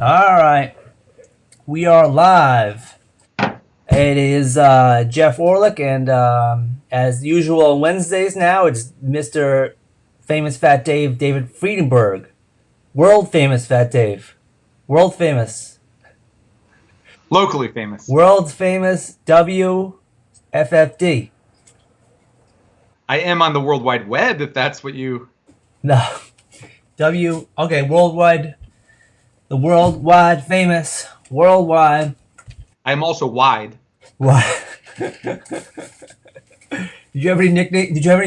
All right, we are live. It is Jeff Orlick, and as usual on Wednesdays now, it's Mr. Famous Fat Dave, David Friedenberg. World famous Fat Dave. World famous. Locally famous. World famous WFFD. I am on the World Wide Web, if that's what you. No. Okay, worldwide. The worldwide famous. Worldwide. I am also wide. What? Did you have any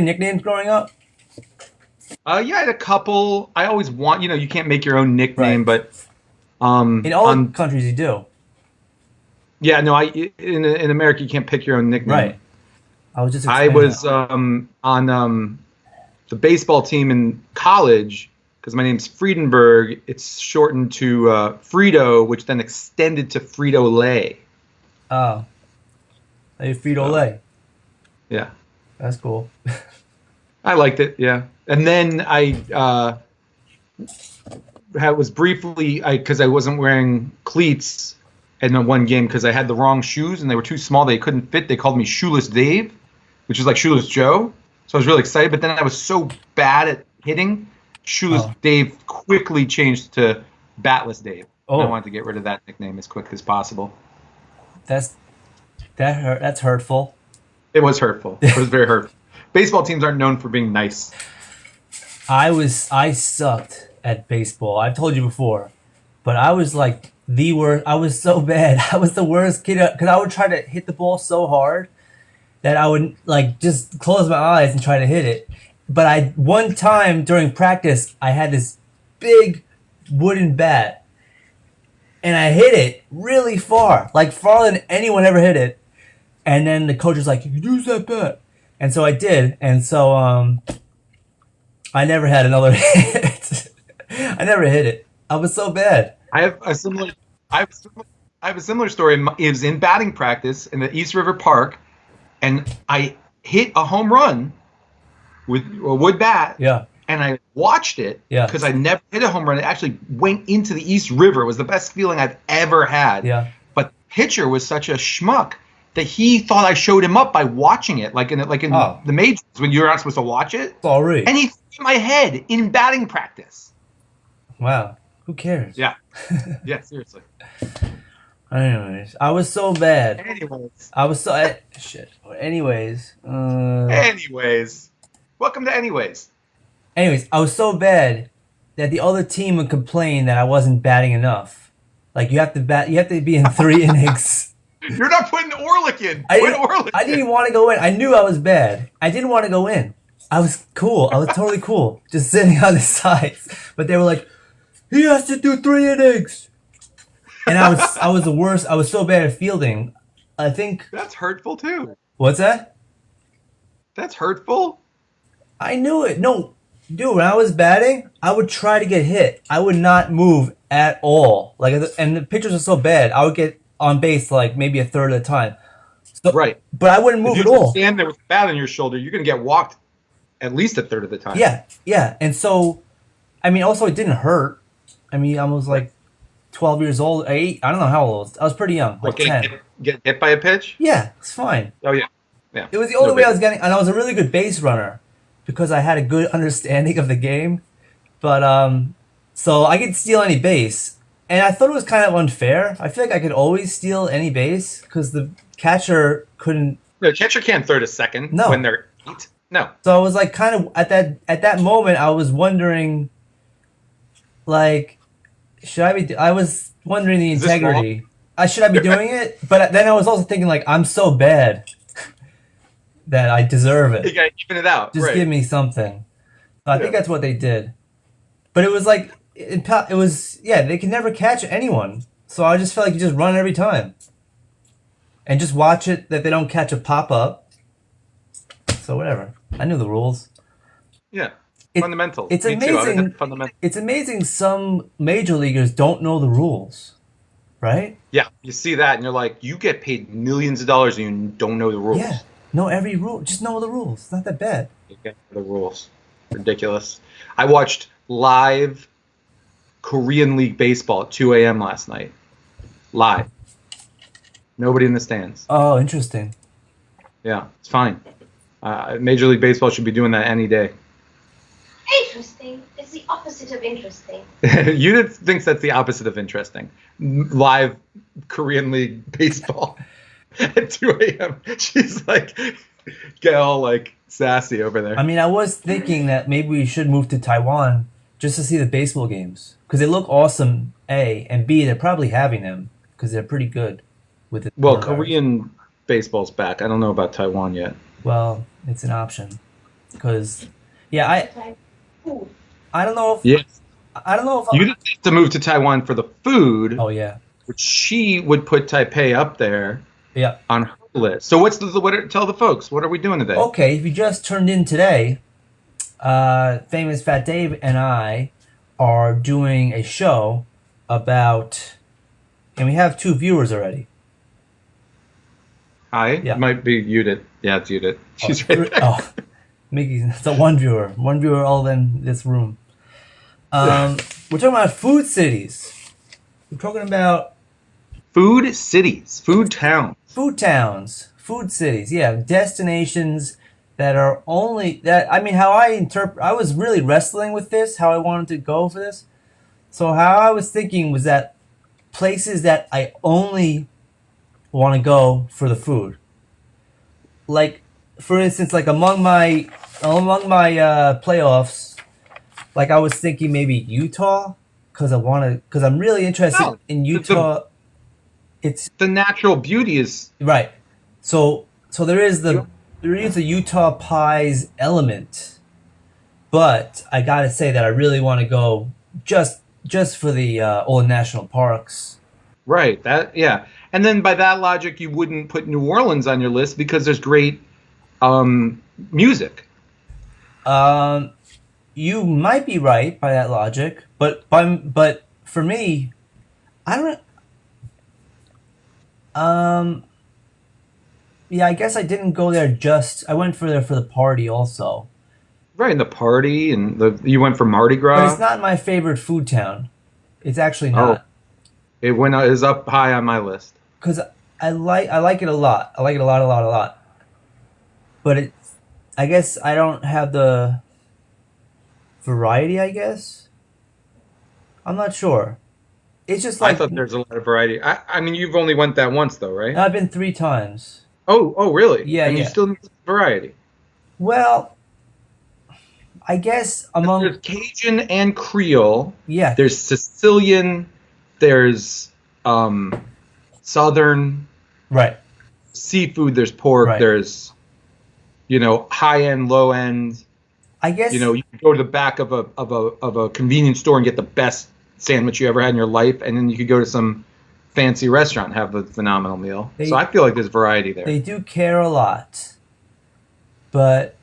nicknames growing up? Yeah, I had a couple. I always want, you can't make your own nickname, Right. but In all on countries, you do. yeah, no, in America you can't pick your own nickname. Right. I was just I explaining was that. on the baseball team in college because my name's Friedenberg. It's shortened to Frito, which then extended to Frito Lay. Oh, hey, Frito So Lay. yeah, That's cool. I liked it. Yeah, and then was briefly because I wasn't wearing cleats in the one game because I had the wrong shoes and they were too small. They couldn't fit. They called me Shoeless Dave, which is like Shoeless Joe. So I was really excited. But then I was so bad at hitting, Shoeless Oh, Dave quickly changed to Batless Dave. And I oh, wanted to get rid of that nickname as quick as possible. that's that hurt. That's hurtful. It was hurtful. It was very hurtful. Baseball teams aren't known for being nice. I sucked at baseball. I've told you before, but I was like the worst. I was so bad. I was the worst kid because I would try to hit the ball so hard that I would like just close my eyes and try to hit it. But I one time during practice, I had this big wooden bat and I hit it really far, like farther than anyone ever hit it. And then the coach was like, "You can use that bat," and so I did. And so I never had another hit. I never hit it. I was so bad. I have a similar. I have, a similar- I have a similar story. It was in batting practice in the East River Park, and I hit a home run with a wood bat, Yeah, and I watched it yeah, because I never hit a home run. It actually went into the East River. It was the best feeling I've ever had. yeah. But the pitcher was such a schmuck that he thought I showed him up by watching it, like in Oh, the majors when you're not supposed to watch it. sorry. And he hit my head in batting practice. Wow. Who cares? Yeah, yeah, seriously. Anyways, I was so bad. Anyways, I was so shit. Anyways, anyways, welcome to anyways. I was so bad that the other team would complain that I wasn't batting enough. Like you have to bat. You have to be in 3 innings. You're not putting Orlick in. I Put didn't. Orlick I in. didn't want to go in. I knew I was bad. I didn't want to go in. I was cool. I was totally cool, just sitting on the sides. But they were like, "He has to do 3 innings," and I was the worst. I was so bad at fielding. I think. That's hurtful too. What's that? That's hurtful. I knew it. No, dude. When I was batting, I would try to get hit. I would not move at all. Like, and the pitchers are so bad. I would get on base like maybe a third of the time. So, Right. but I wouldn't If move you at just all. stand there with a bat on your shoulder, you're gonna get walked at least a third of the time. Yeah, yeah. And so, I mean, also it didn't hurt. I mean, I was Right. like 12 years old, 8. I don't know how old. I was pretty young, What, like 10. get hit by a pitch? Yeah, it's fine. Oh yeah, yeah. It was the No only way I big. was getting, and I was a really good base runner because I had a good understanding of the game. But so I could steal any base, and I thought it was kind of unfair. I feel like I could always steal any base because the catcher couldn't. No, catcher can't third a second when No, they're eight. No. so I was like kind of at that moment I was wondering like should I be? I was wondering the Is this wrong? integrity. Should I be doing it? But then I was also thinking like I'm so bad that I deserve You it. gotta even it out. Just Right. give me something. So I think Yeah. that's what they did. But it was like it was yeah. They could never catch anyone. So I just felt like you just run every time and just watch it that they don't catch a pop up. So whatever. I knew the rules. Yeah. It Fundamentals. it's Me too. I had amazing. fundamentals. It's amazing. Some major leaguers don't know the rules, right? Yeah. You see that and you're like, you get paid millions of dollars and you don't know the Yeah. rules. Know every rule. Just know the rules. It's not that bad. You get the rules. Ridiculous. I watched live Korean League baseball at 2 a.m. last night, live. Nobody in the stands. Oh, interesting. Yeah, it's fine. Major League Baseball should be doing that any day. Interesting. It's the opposite of interesting. Judith thinks that's the opposite of interesting. Live Korean League baseball at 2 a.m. She's like, get all like sassy over there. I mean, I was thinking that maybe we should move to Taiwan just to see the baseball games because they look awesome. A and B, they're probably having them because they're pretty good with it. Well, Korean baseball's back. I don't know about Taiwan yet. Well, it's an option because, yeah, I don't know if Yes. I don't know if Judith needs to move to Taiwan for the food. Oh yeah, Which she would put Taipei up there yeah. on her list. So tell the folks, what are we doing today? Okay, if you just turned in today, famous Fat Dave and I are doing a show about, and we have 2 viewers already. Hi, Yeah. it might be Judith. Yeah, it's Judith. She's right there. Oh, Mickey, it's a one viewer all in this room. We're talking about food cities. We're talking about Food cities, food towns. food towns, food cities. Yeah, destinations that are only that. I mean, how I interpret. I was really wrestling with this. How I wanted to go for this. So how I was thinking was that places that I only want to go for the food. Like, for instance, like among my playoffs, like I was thinking maybe Utah because I'm really interested Oh, in Utah. It's The natural beauty is right. So there is a Utah pies element, but I gotta say that I really want to go just for the old national parks. right. That yeah. And then by that logic, you wouldn't put New Orleans on your list because there's great music. You might be right by that logic, but for me, I don't. Yeah, I guess I didn't go there I went for the party also. Right, and the party and you went for Mardi But Gras. it's not my favorite food town. It's actually Oh. not. It is up high on my list. Because I like it a lot. I like it a lot. But I guess I don't have the variety, I guess. I'm not sure. It's just I like thought there's a lot of variety. I mean, you've only went that once though, right? I've been 3 times. Oh, really? Yeah, And you yeah. still need variety. Well, I guess There's Cajun and Creole. yeah, There's Sicilian. There's Southern right. seafood. There's pork. Right. There's high end, low end. I guess You can go to the back of a convenience store and get the best sandwich you ever had in your life, and then you could go to some fancy restaurant and have a phenomenal meal. So I feel like there's variety there. they do care a lot. But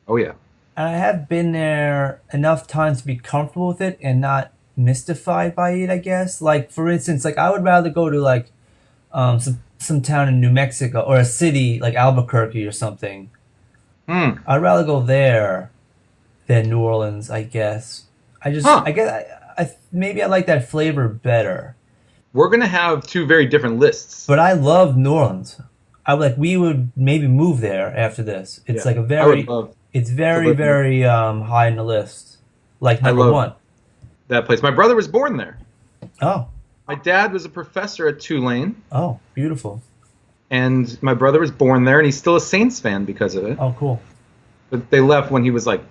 Oh yeah. I have been there enough times to be comfortable with it and not mystified by it, I guess. Like, for instance, like I would rather go to like some town in New Mexico or a city like Albuquerque or something. I'd rather go there than New Orleans, I guess. I guess maybe I like that flavor better. We're gonna have 2 very different lists. But I love New Orleans. We would maybe move there after this. It's Yeah. like a I very would love it's very live very high in the list. Like number love- 1. that place. My brother was born there. Oh. My dad was a professor at Tulane, Oh, beautiful. and my brother was born there, and he's still a Saints fan because of it. Oh, cool. But they left when he was like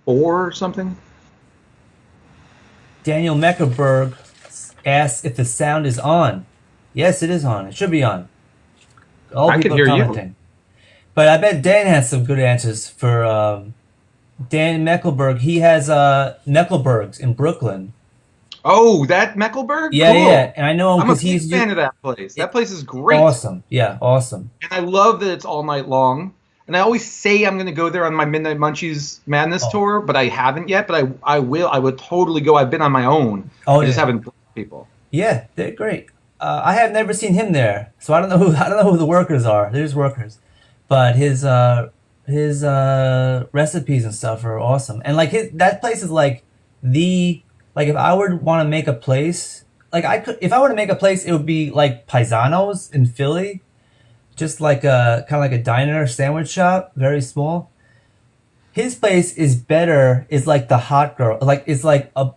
4 or something. Daniel Meckerberg asks if the sound is on. Yes, it is on. It should be on. All I could people hear you. commenting. But I bet Dan has some good answers for Dan Meckelberg. He has Meckelberg's in Brooklyn. Oh, that Meckelberg? Yeah, Cool. yeah. And I know him I'm a because big he's fan of that place. That place is great. awesome. Yeah, awesome. And I love that it's all night long. And I always say I'm going to go there on my Midnight Munchies Madness Oh. tour, but I haven't yet. But I will. I would totally go. I've been on my own. Oh, I just yeah. haven't brought people. Yeah, they're great. I have never seen him there, so I don't know who the workers are. They're just workers, but his recipes and stuff are awesome. And like that place is like the Like if I were to want to make a place, like I could, if I were to make a place, it would be like Paisanos in Philly, just like a kind of like a diner sandwich shop, very small. His place is better. Is like the hot girl, like it's like a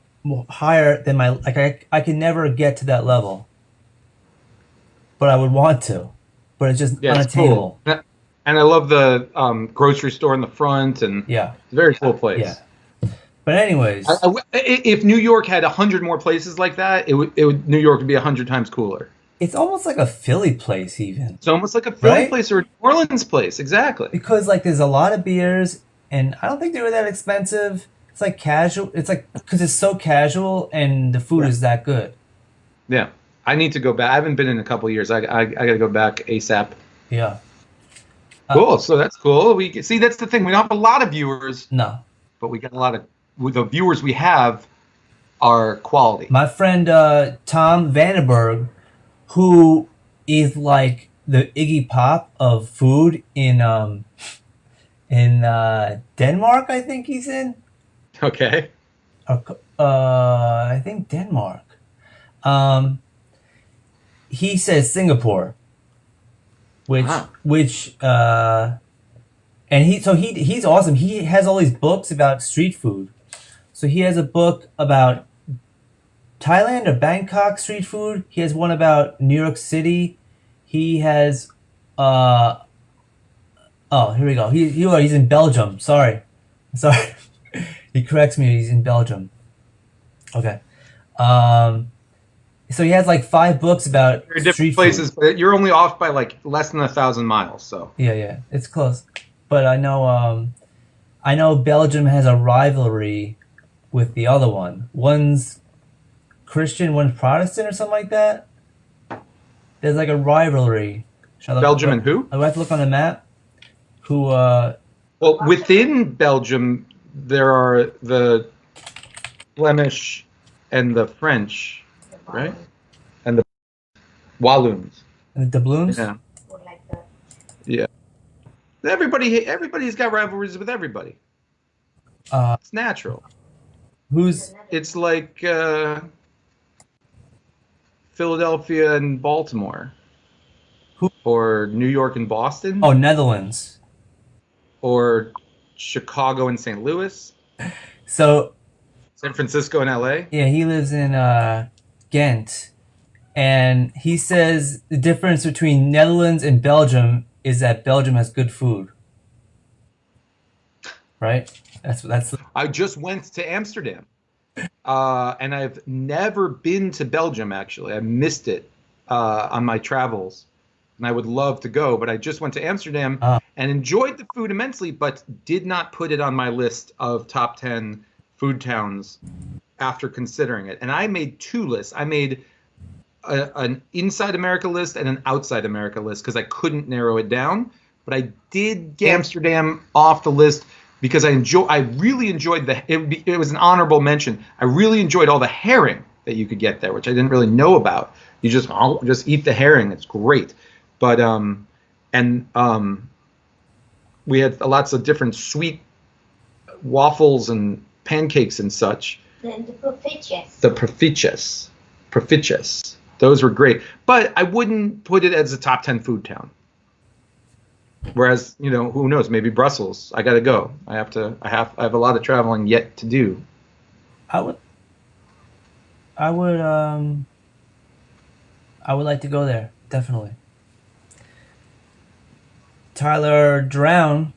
higher than my like I can never get to that level, but I would want to, but it's just Yeah, it's unattainable. cool. And I love the grocery store in the front, and Yeah, it's a very cool yeah. place. But anyways, If New York had 100 more places like that, New York would be 100 times cooler. it's almost like a Philly place, even, It's almost like a Philly right? place or a New Orleans place. Exactly. Because like there's a lot of beers, and I don't think they were that expensive. It's like casual. It's like because it's so casual, and the food Yeah. is that good. Yeah. I need to go back. I haven't been in a couple of years. I got to go back ASAP. Yeah. Cool. So that's cool. We see that's the thing. We don't have a lot of viewers, No, but we got a lot of with the viewers we have are quality. my friend Tom Vandenberg, who is like the Iggy Pop of food in Denmark. I think he's in. Okay. Or, I think Denmark. Um, he says Singapore, which Wow. which and he's awesome. He has all these books about street food. So he has a book about Thailand or Bangkok street food. He has one about New York City. He has uh oh, here we go. He's in Belgium. Sorry. He corrects me. He's in Belgium. Okay. So he has like 5 books about Very street different places, food. but you're only off by like less than 1,000 miles. So Yeah, it's close. But I know Belgium has a rivalry with the other one. One's Christian, one's Protestant, or something like that. There's like a rivalry. Should I look, Belgium and who? I have to look on the map. Who? Well, within Belgium, there are the Flemish and the French, right? And the Walloons. The doubloons? Yeah. Or like the Yeah. Everybody's got rivalries with everybody. Uh, It's natural. who's? It's like Philadelphia and Baltimore, Who? or New York and Boston, Oh, Netherlands. or Chicago and St. Louis, So San Francisco and LA. yeah, he lives in Ghent, and he says the difference between Netherlands and Belgium is that Belgium has good food. Right? That's I just went to Amsterdam, and I've never been to Belgium. Actually, I missed it on my travels, and I would love to go. But I just went to Amsterdam Ah. and enjoyed the food immensely, but did not put it on my list of top 10 food towns after considering it. And I made 2 lists. I made an inside America list and an outside America list because I couldn't narrow it down. But I did get Amsterdam off the list because I really enjoyed it was an honorable mention. I really enjoyed all the herring that you could get there, which I didn't really know about. You just eat the herring. It's great. But we had lots of different sweet waffles and pancakes and such. then the profitious. The Proficius. Those were great. But I wouldn't put it as a top 10 food town. Whereas, who knows? Maybe Brussels. I got to go. I have a lot of traveling yet to do. I would like to go there, definitely. Tyler Drown,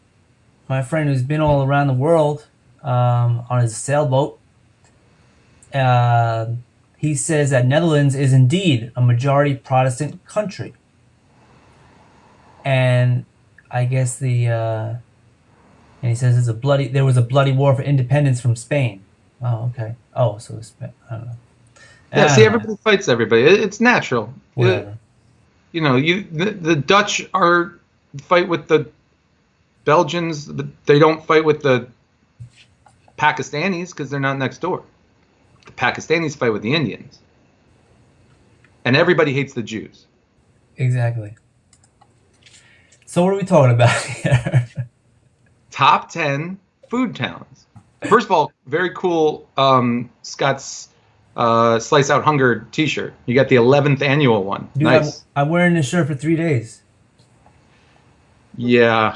my friend who's been all around the world on his sailboat, he says that Netherlands is indeed a majority Protestant country. And I guess and he says there was a bloody war for independence from Spain. Oh, okay. Oh, so I don't know. Yeah, see, everybody fights everybody. It's natural. Whatever. The Dutch fight with the Belgians, but they don't fight with the Pakistanis because they're not next door. The Pakistanis fight with the Indians. And everybody hates the Jews. Exactly. So what are we talking about here? Top 10 food towns. First of all, very cool. Scott's Slice Out Hunger T-shirt. You got the 11th annual one. Dude, Nice. I'm wearing this shirt for 3 days. Yeah.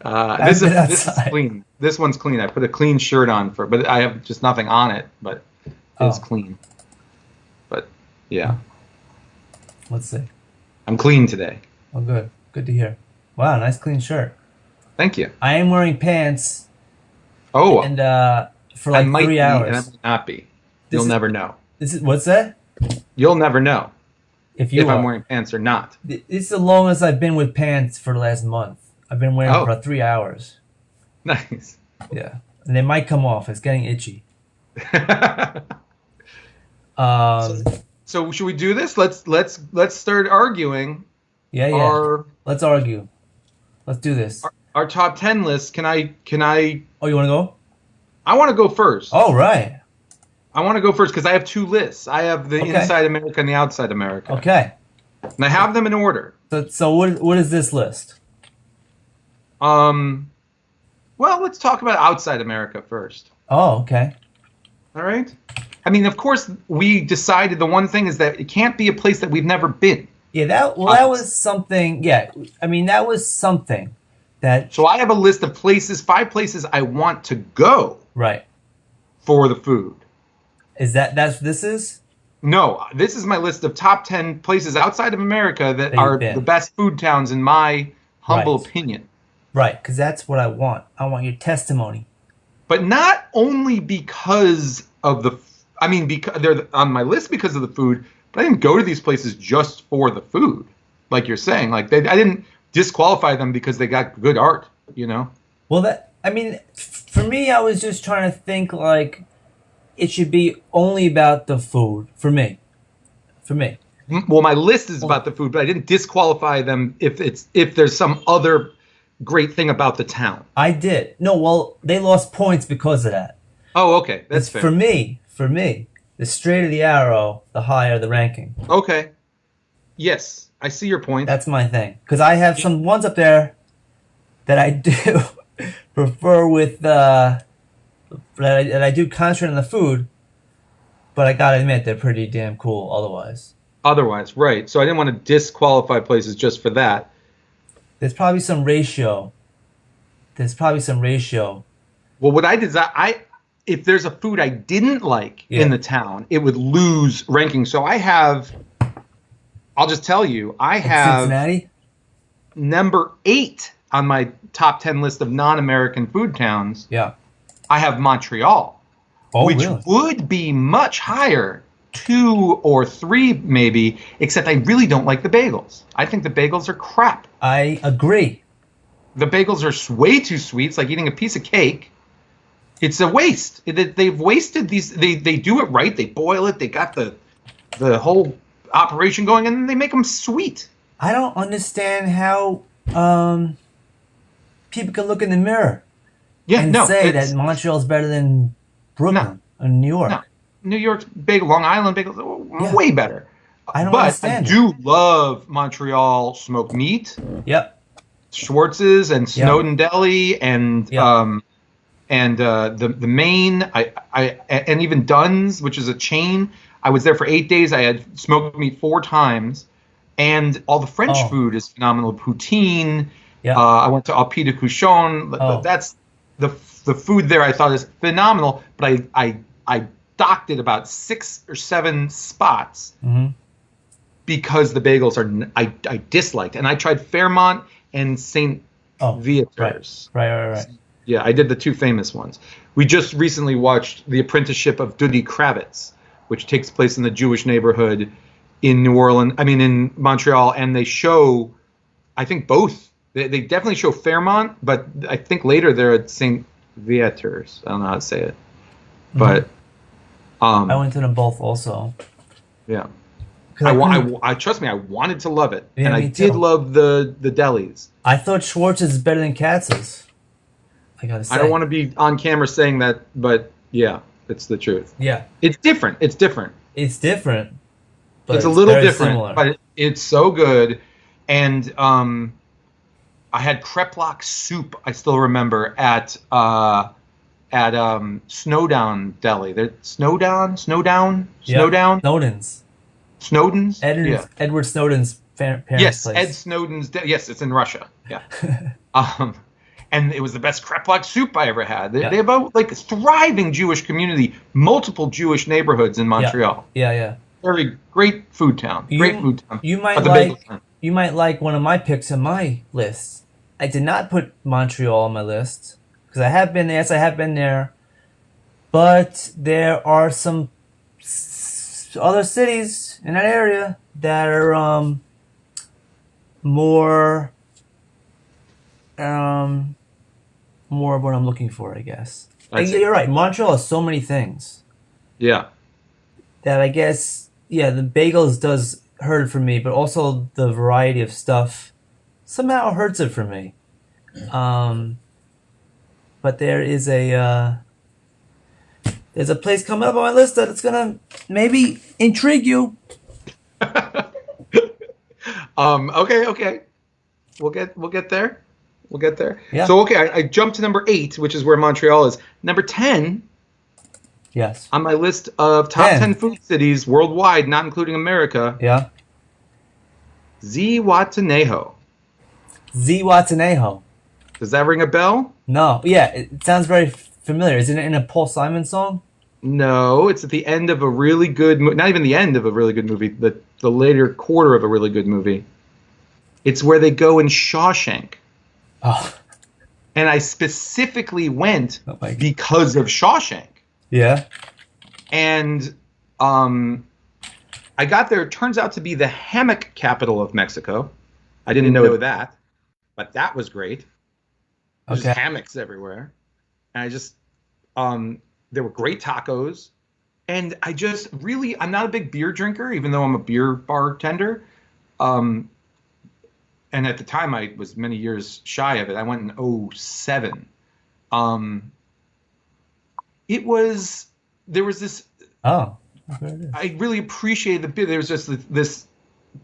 I This haven't been is outside. clean. This one's clean. I put a clean shirt on but I have just nothing on it. But it's Oh. clean. But yeah, Let's see. I'm clean today. Oh, good. Good to hear. Wow, nice clean shirt. Thank you. I am wearing pants Oh, and for I like might 3 be, and I hours. might not be. This You'll is- never know. This is what's that? You'll never know If you if I'm are. wearing pants or not. It's the longest I've been with pants for the last month. I've been wearing Oh. for 3 hours. Nice. Yeah, and they might come off. It's getting itchy. Um, So should we do this? Let's start arguing yeah. Let's argue. Let's do this. our top 10 list. Can I Oh, you want to go? I want to go first. Oh, right. I want to go first because I have two lists. I have the Okay. Inside America and the Outside America. Okay. And I have them in order. So what is this list? Well, let's talk about Outside America first. Oh, okay. All right? I mean, of course, we decided the one thing is that it can't be a place that we've never been. Yeah, that was something. Yeah, I mean that was something that So I have a list of 5 places I want to go right. for the food. Is that's what this is? No, this is my list of top 10 places outside of America that you've are been. the best food towns in my humble Right. opinion. Right, because that's what I want. I want your testimony. But not only because of because they're on my list because of the food, but I didn't go to these places just for the food. Like you're saying, like I didn't disqualify them because they got good art, you know? Well, for me, I was just trying to think like it should be only about the food for me. For me. Well, my list is about the food, but I didn't disqualify them if there's some other great thing about the town. I did. No, well, they lost points because of that. Oh, okay, that's fair. For me, the straighter the arrow, the higher the ranking. Okay. Yes, I see your point. That's my thing. Because I have some ones up there that I do prefer with that I do concentrate on the food, but I gotta admit they're pretty damn cool otherwise. Otherwise, right. So I didn't want to disqualify places just for that. There's probably some ratio. Well, what I did is if there's a food I didn't like Yeah. in the town, it would lose ranking. So I'll just tell you, I have Cincinnati? number 8 on my top 10 list of non-American food towns. Yeah. I have Montreal, Oh, which really? would be much higher, 2 or 3 maybe, except I really don't like the bagels. I think the bagels are crap. I agree. The bagels are way too sweet. It's like eating a piece of cake. It's a waste. They've wasted these. They do it right. They boil it. They got the whole operation going, and then they make them sweet. I don't understand how people can look in the mirror Yeah, and no. say it's- that Montreal's better than Brooklyn or New York. No. New York's bagel, Long Island bagels, are Yeah. way better. I don't But understand I do love Montreal smoked meat, Yep. Schwartz's and Snowden Deli, and Yeah. The Maine, and even Dunn's, which is a chain. I was there for 8 days. I had smoked meat 4 times, and all the French Oh. food is phenomenal. Poutine. Yeah. I went to Alpi de Couchon. Oh. That's the food there. I thought is phenomenal, but I docked it about 6 or 7 spots hmm because the bagels I disliked, and I tried Fairmont and Saint Oh, Viator's. Right. Yeah, I did the 2 famous ones. We just recently watched The Apprenticeship of Dudi Kravitz, which takes place in the Jewish neighborhood in in Montreal, and they show, I think both. They definitely show Fairmont, but I think later they're at St. Viator's. I don't know how to say it. But, I went to them both also. yeah. 'Cause couldn't- I trust me, I wanted to love it. Yeah, and I me did too. love the delis. I thought Schwartz's is better than Katz's. I gotta say. I don't want to be on camera saying that, but yeah, it's the truth. Yeah, It's different. It's different. it's different. But It's a little very different, similar. but it's so good. And I had kreplach soup. I still remember at at Snowdown Deli. They're Snowdown, Yep. Snowdown, Snowden's. Snowden's. Yeah. Edward Snowden's parents' Yes, Ed place. Snowden's. Yes, it's in Russia. Yeah. Um, and it was the best kreplach soup I ever had. They have a like thriving Jewish community, multiple Jewish neighborhoods in Montreal. Yeah. Very great food town. Great food town. You might But the like bagels- you might like one of my picks on my list. I did not put Montreal on my list because I have been there. Yes, I have been there, but there are some other cities in that area that are more more of what I'm looking for, I guess. I'd say- You're right. Montreal has so many things Yeah. that I guess, the bagels does hurt it for me, but also the variety of stuff somehow hurts it for me. But there's a place coming up on my list that it's gonna maybe intrigue you. Okay. We'll get there. We'll get there. Yeah. So I jumped to number 8, which is where Montreal is. Number 10 Yes. on my list of top 10. 10 food cities worldwide, not including America. Yeah. Zihuatanejo. Zihuatanejo. Does that ring a bell? No. Yeah, it sounds very familiar. Isn't it in a Paul Simon song? No, it's at the end of a really good not even the end of a really good movie, the later quarter of a really good movie. It's where they go in Shawshank. Oh. And I specifically went Oh my God. because of Shawshank. Yeah. And I got there. It turns out to be the hammock capital of Mexico. I didn't know that, but that was great. There's Okay. hammocks everywhere. And I just, there were great tacos. And I just really, I'm not a big beer drinker, even though I'm a beer bartender. And at the time, I was many years shy of it. I went in 2007. There was this, Oh. Okay, it is. I really appreciated the beer. There was just this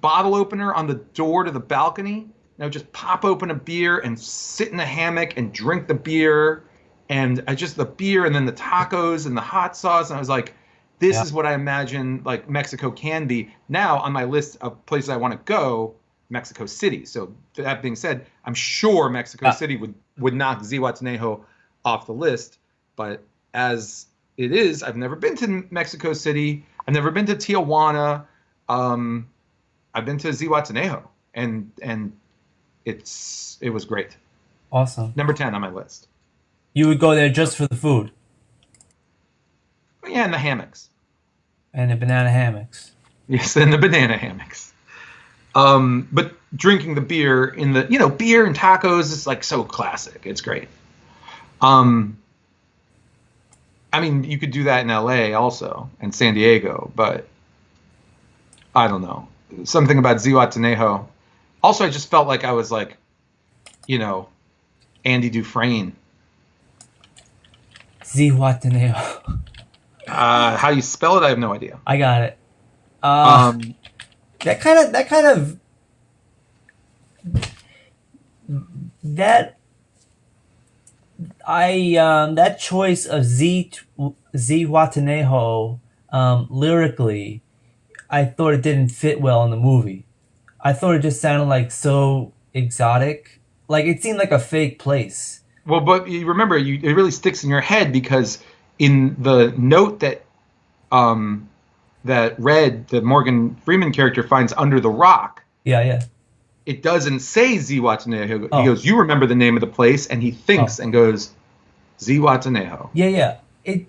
bottle opener on the door to the balcony. And I would just pop open a beer and sit in the hammock and drink the beer. And the beer and then the tacos and the hot sauce. And I was like, this is what I imagine like Mexico can be. Now on my list of places I want to go, Mexico City. So that being said, I'm sure Mexico City would knock Zihuatanejo off the list. But as it is, I've never been to Mexico City. I've never been to Tijuana. I've been to Zihuatanejo, and it was great. Awesome. Number 10 on my list. You would go there just for the food Yeah, and the hammocks. and the banana hammocks. Yes, and the banana hammocks. But drinking the beer in the, beer and tacos is like so classic. It's great. I mean, you could do that in LA also and San Diego, but I don't know. Something about Zihuatanejo. Also, I just felt like I was like, Andy Dufresne. Zihuatanejo. How you spell it, I have no idea. I got it. That choice of Zihuatanejo lyrically, I thought it didn't fit well in the movie. I thought it just sounded like so exotic. Like it seemed like a fake place. Well, but you remember, it really sticks in your head because in the note that Red, the Morgan Freeman character, finds under the rock, Yeah. it doesn't say Zihuatanejo. Oh. He goes, "You remember the name of the place," and he thinks and goes, Zihuatanejo. Yeah.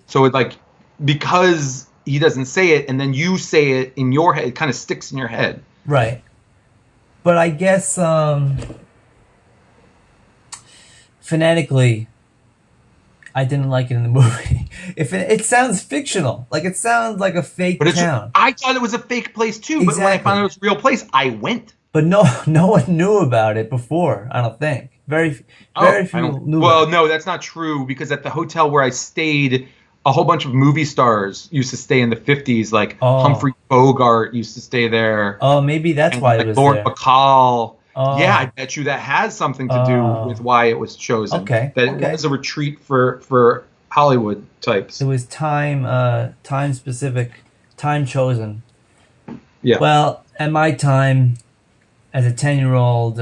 So it's like, because he doesn't say it, and then you say it in your head, it kind of sticks in your head. Right. But I guess phonetically, I didn't like it in the movie. It sounds fictional, like it sounds like a fake But town. I thought it was a fake place too. But when I Exactly. found out it was a real place, I went. But no one knew about it before. I don't think very few knew. Well, about it. no, that's not true because at the hotel where I stayed, a whole bunch of movie stars used to stay in the 50s. Like Humphrey Bogart used to stay there. Oh, maybe that's and why like it was Lord there. Bacall. Oh. Yeah, I bet you that has something to do with why it was chosen. Okay, That okay. it was a retreat for Hollywood types. It was time specific, time chosen. Yeah. Well, at my time, as a 10-year-old,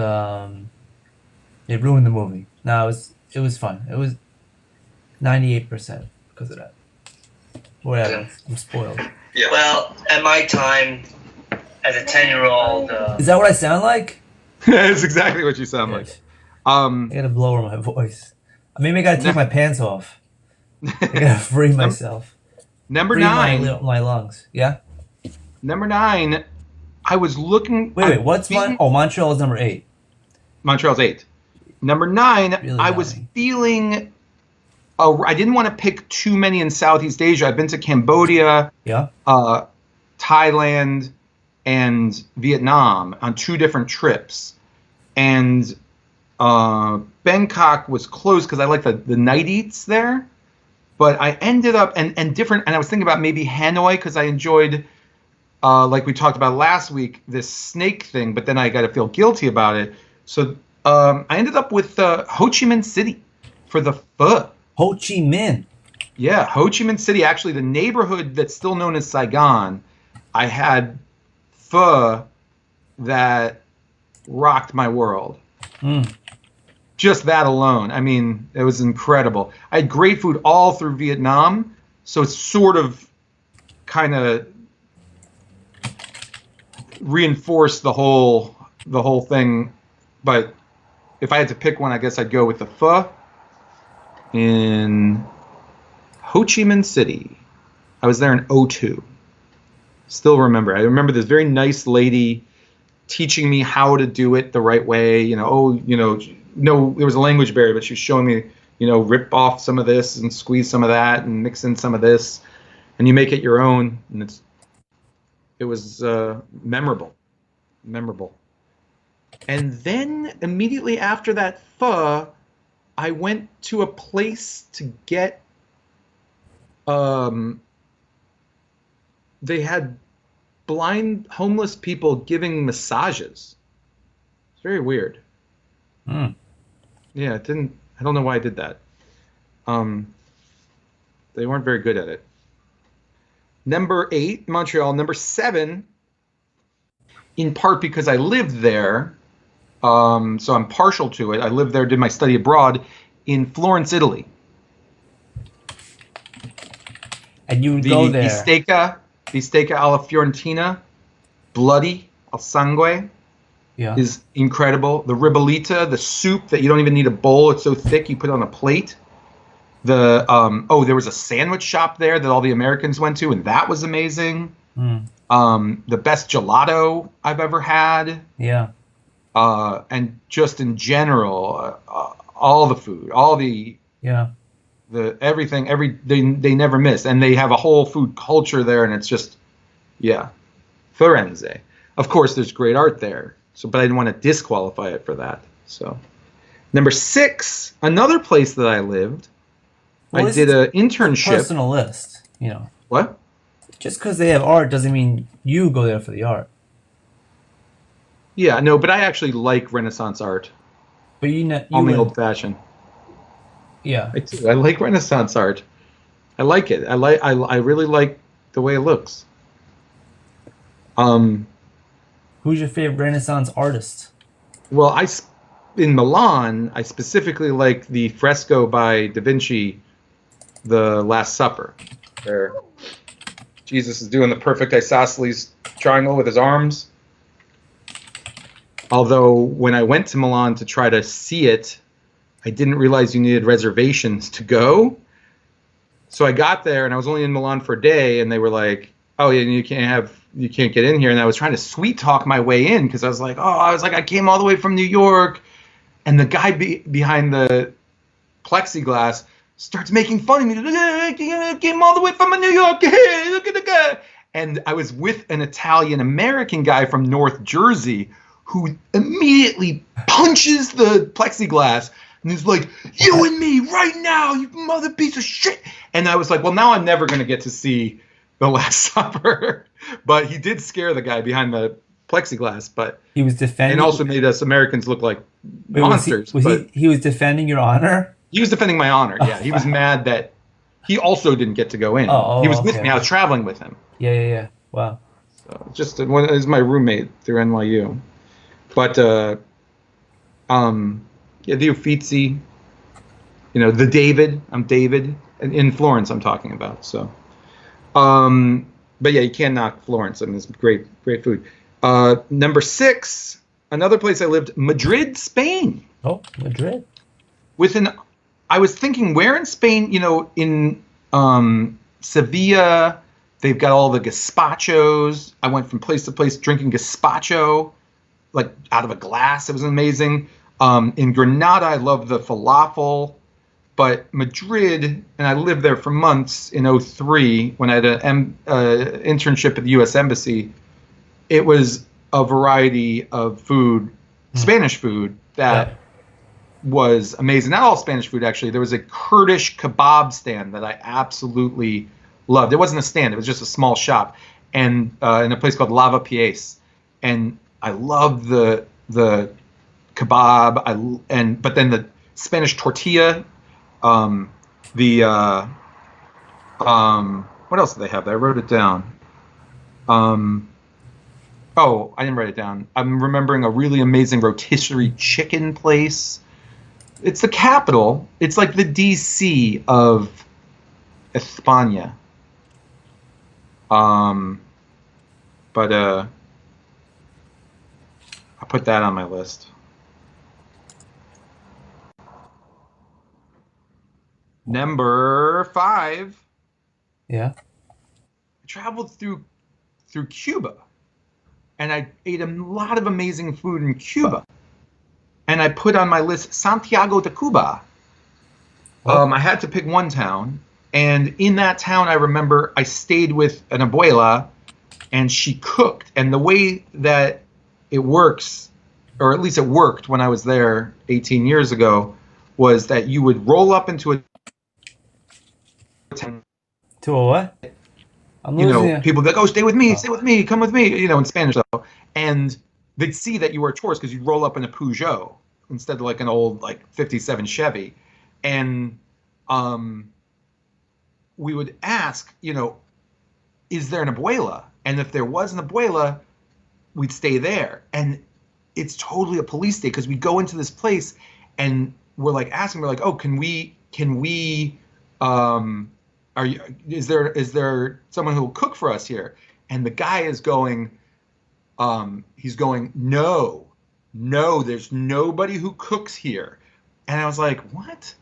it ruined the movie. No, it was fun. It was 98% because of that. Whatever. I'm spoiled. Yeah. Well, at my time, as a 10-year-old. Is that what I sound like? That's exactly what you sound like. Yes. I Um, gotta blower my voice. Maybe I gotta take my pants off. I gotta free myself. number Free nine. my lungs. Yeah. Number 9. I was looking. Wait. What's mine? Oh, Montreal is number 8. Montreal's 8. Number 9. Really I got was me. feeling. I didn't want to pick too many in Southeast Asia. I've been to Cambodia, Yeah. Thailand, and Vietnam on 2 different trips, and Bangkok was close because I like the night eats there. But I ended up and different, and I was thinking about maybe Hanoi because I enjoyed, like we talked about last week, this snake thing. But then I got to feel guilty about it, so I ended up with Ho Chi Minh City for the pho. Ho Chi Minh. Yeah, Ho Chi Minh City, actually the neighborhood that's still known as Saigon. I had pho that rocked my world. Mm. Just that alone. I mean, it was incredible. I had great food all through Vietnam, so it's sort of kind of reinforced the whole thing. But if I had to pick one, I guess I'd go with the pho in Ho Chi Minh City. I was there in '02. Still remember. I remember this very nice lady teaching me how to do it the right way. No, there was a language barrier, but she was showing me, rip off some of this and squeeze some of that and mix in some of this, and you make it your own. And it was memorable. And then immediately after that pho, I went to a place to get. They had blind homeless people giving massages. It's very weird. Mm. Yeah, I don't know why I did that. They weren't very good at it. Number 8, Montreal. Number 7, in part because I lived there, so I'm partial to it. I lived there, did my study abroad in Florence, Italy. And you would go there. Bistecca alla Fiorentina, bloody, al sangue, Yeah. is incredible. The ribollita, the soup that you don't even need a bowl, it's so thick you put it on a plate. There was a sandwich shop there that all the Americans went to, and that was amazing. Mm. The best gelato I've ever had. Yeah. And just in general, all the food, all the Yeah. everything, they never miss, and they have a whole food culture there, and it's just, yeah, Firenze. Of course, there's great art there, but I didn't want to disqualify it for that. So, number 6, another place that I lived. Well, I did an internship. Personal list. What? Just because they have art doesn't mean you go there for the art. Yeah, no, but I actually like Renaissance art. But you Only would- old fashioned. Yeah. I do. I like Renaissance art. I like it. I really like the way it looks. Who's your favorite Renaissance artist? Well, in Milan, I specifically like the fresco by Da Vinci, The Last Supper, where Jesus is doing the perfect isosceles triangle with his arms. Although when I went to Milan to try to see it, I didn't realize you needed reservations to go. So I got there, and I was only in Milan for a day, and they were like, "Oh, yeah, you can't get in here." And I was trying to sweet talk my way in because I was like, I came all the way from New York, and the guy behind the plexiglass starts making fun of me. I came all the way from New York. Hey, look at the guy. And I was with an Italian American guy from North Jersey who immediately punches the plexiglass. And he's like, "You and me right now, you mother piece of shit." And I was like, well, now I'm never going to get to see The Last Supper. But he did scare the guy behind the plexiglass. But He was defending. and also made us Americans look like Wait, monsters. Was he defending your honor? He was defending my honor. Yeah, he was mad that he also didn't get to go in. He was with Okay. me. I was traveling with him. Yeah. Wow. So just one is my roommate through NYU. But yeah, the Uffizi, the David. I'm David in Florence. I'm talking about. So, but yeah, you can't knock Florence. I mean, it's great, great food. Number 6, another place I lived, Madrid, Spain. Oh, Madrid. I was thinking, where in Spain? In Sevilla, they've got all the gazpachos. I went from place to place drinking gazpacho, like out of a glass. It was amazing. In Granada, I love the falafel. But Madrid, and I lived there for months in '03 when I had an internship at the U.S. Embassy. It was a variety of food, Spanish food, that was amazing. Not all Spanish food, actually. There was a Kurdish kebab stand that I absolutely loved. It wasn't a stand. It was just a small shop, and in a place called Lava Pies. And I loved the kebab. But then the Spanish tortilla. What else do they have there? I wrote it down. Oh, I didn't write it down. I'm remembering a really amazing rotisserie chicken place. It's the capital. It's like the DC of España. But I put that on my list. Number 5. Yeah. I traveled through Cuba, and I ate a lot of amazing food in Cuba. And I put on my list Santiago de Cuba. I had to pick one town, and in that town, I remember I stayed with an abuela, and she cooked. And the way that it works, or at least it worked when I was there 18 years ago, was that you would roll up into a To a what? I'm losing you. people that go, stay with me, come with me, in Spanish though, and they'd see that you were a tourist because you'd roll up in a Peugeot instead of like an old 57 Chevy, and we would ask, is there an abuela? And if there was an abuela, we'd stay there, and it's totally a police state because we go into this place and we're like, oh, can we is there someone who will cook for us here? And the guy is going, no, there's nobody who cooks here. And I was like, what?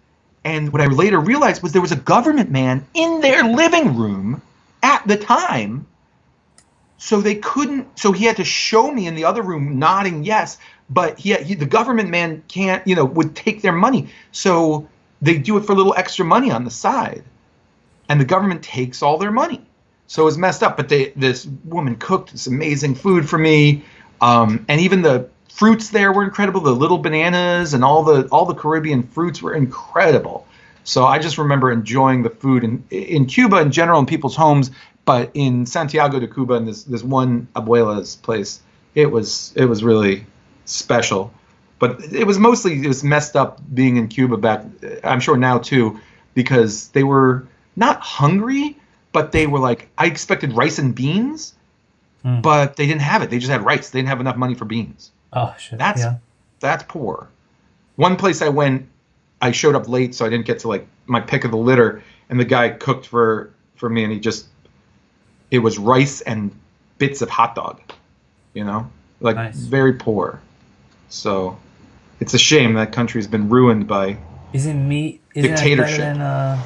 And what I later realized was there was a government man in their living room at the time. So he had to show me in the other room nodding yes, but the government man can't, would take their money. So they do it for a little extra money on the side. And the government takes all their money. So it was messed up. But this woman cooked this amazing food for me. And even the fruits there were incredible. The little bananas and all the Caribbean fruits were incredible. So I just remember enjoying the food in Cuba in general, in people's homes. But in Santiago de Cuba, in this one abuela's place, it was really special. But it was messed up being in Cuba back, I'm sure now too, because they were not hungry, but they were like, I expected rice and beans, but they didn't have it. They just had rice. They didn't have enough money for beans. Oh, shit. That's poor. One place I went, I showed up late, so I didn't get to my pick of the litter, and the guy cooked for me, and it was rice and bits of hot dog, Nice. Very poor. So it's a shame that country's been ruined by Isn't dictatorship. that better than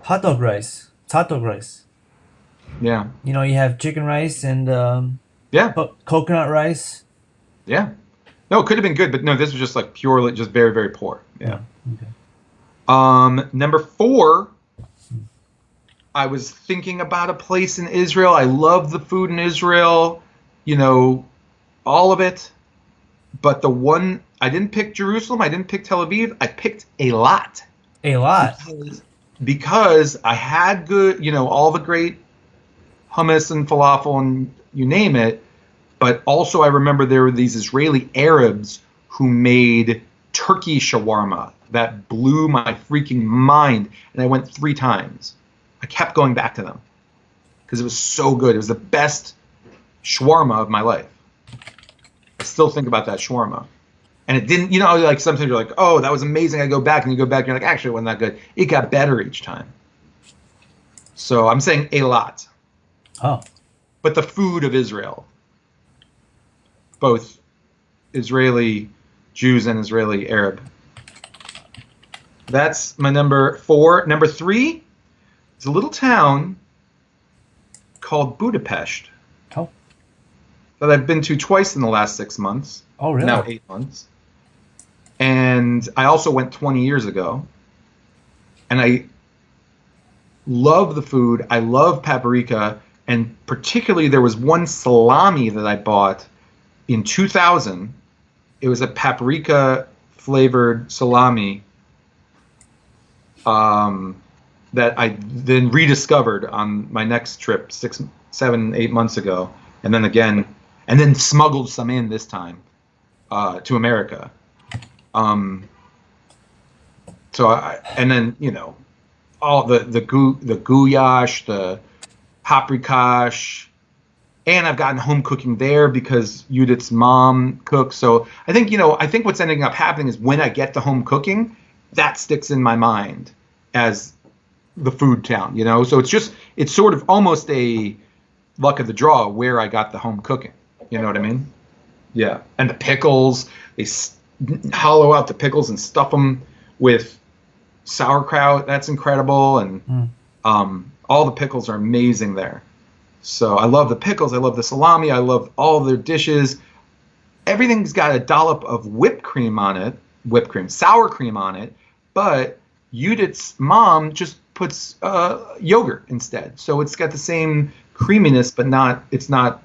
hot dog rice? It's hot dog rice. Yeah. You have chicken rice and Yeah. coconut rice. Yeah. No, it could have been good, but no, this was just purely just very, very poor. Yeah. Okay. Number 4, I was thinking about a place in Israel. I love the food in Israel, all of it. But the one, I didn't pick Jerusalem. I didn't pick Tel Aviv. I picked Eilat. Eilat. Because I had good, all the great hummus and falafel and you name it. But also I remember there were these Israeli Arabs who made turkey shawarma that blew my freaking mind, and I went 3 times. I kept going back to them because it was so good. It was the best shawarma of my life. I still think about that shawarma. And it didn't, like sometimes you're like, oh, that was amazing. I go back, and you go back, and you're like, actually, it wasn't that good. It got better each time. So I'm saying a lot. Oh. But the food of Israel, both Israeli Jews and Israeli Arab. That's my number 4. Number 3 is a little town called Budapest. Oh. That I've been to twice in the last 6 months. Oh, really? Now 8 months. And I also went 20 years ago. And I love the food. I love paprika. And particularly there was one salami that I bought in 2000. It was a paprika flavored salami that I then rediscovered on my next trip 6, 7, 8 months ago. And then again, and then smuggled some in this time to America. So and then, all the goulash, the paprikash, and I've gotten home cooking there because Judith's mom cooks. So I think, I think what's ending up happening is when I get to home cooking, that sticks in my mind as the food town, So it's sort of almost a luck of the draw where I got the home cooking. You know what I mean? Yeah. And the pickles, they hollow out the pickles and stuff them with sauerkraut. That's incredible. And all the pickles are amazing there. So I love the pickles. I love the salami. I love all their dishes. Everything's got a dollop of whipped cream on it, sour cream on it. But Judith's mom just puts yogurt instead. So it's got the same creaminess, but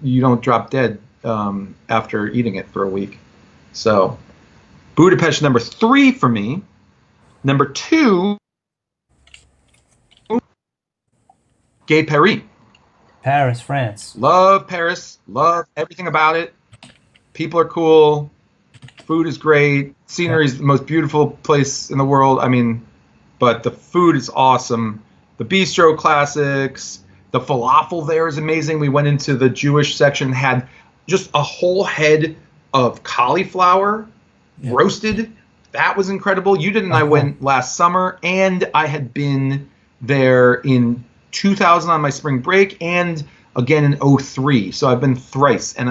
you don't drop dead after eating it for a week. So Budapest, number 3 for me. Number 2, Gay Paris. Paris, France. Love Paris. Love everything about it. People are cool. Food is great. Scenery is the most beautiful place in the world. I mean, but the food is awesome. The bistro classics. The falafel there is amazing. We went into the Jewish section, had just a whole head of cauliflower roasted. That was incredible. Judith and I went last summer, and I had been there in 2000 on my spring break and again in 03. So I've been thrice, and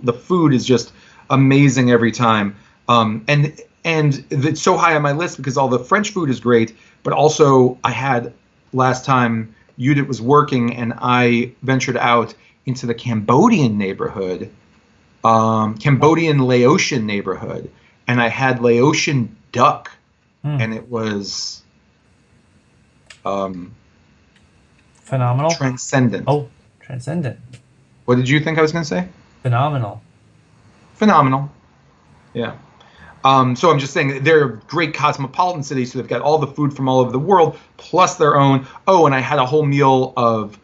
the food is just amazing every time. And it's so high on my list because all the French food is great, but also I had last time Judith was working and I ventured out into the Cambodian neighborhood, Cambodian Laotian neighborhood, and I had Laotian duck, and it was phenomenal. Transcendent. Oh, transcendent. What did you think I was going to say? Phenomenal. Yeah. So I'm just saying they're a great cosmopolitan city, so they've got all the food from all over the world, plus their own. Oh, and I had a whole meal of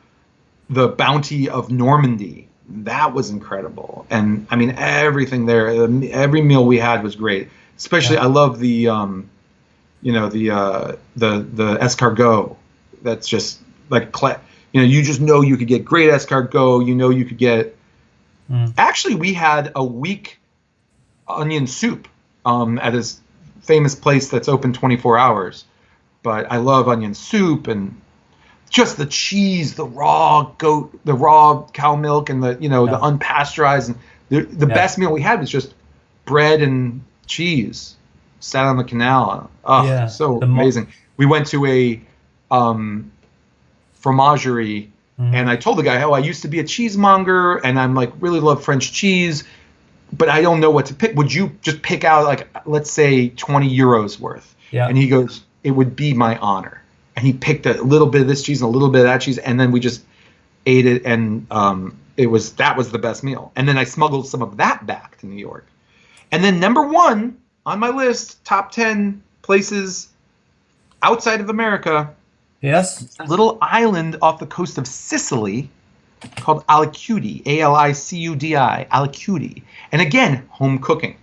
the bounty of Normandy. That was incredible. And I mean, everything there, every meal we had was great. Especially, I love the, the escargot. That's just like, you just know you could get great escargot. You could get. Actually, we had a weak onion soup at this famous place that's open 24 hours. But I love onion soup and just the cheese, the raw goat, the raw cow milk, and the the unpasteurized. And the best meal we had was just bread and cheese. Sat on the canal. Oh, so amazing. We went to a fromagerie, and I told the guy, I used to be a cheesemonger, and I'm like really love French cheese, but I don't know what to pick. Would you just pick out like, let's say 20 euros worth? Yeah. And he goes, it would be my honor. And he picked a little bit of this cheese and a little bit of that cheese, and then we just ate it, and that was the best meal. And then I smuggled some of that back to New York. And then number 1 on my list, top 10 places outside of America. Yes. A little island off the coast of Sicily called Alicudi, Alicudi, Alicudi. And again, home cooking.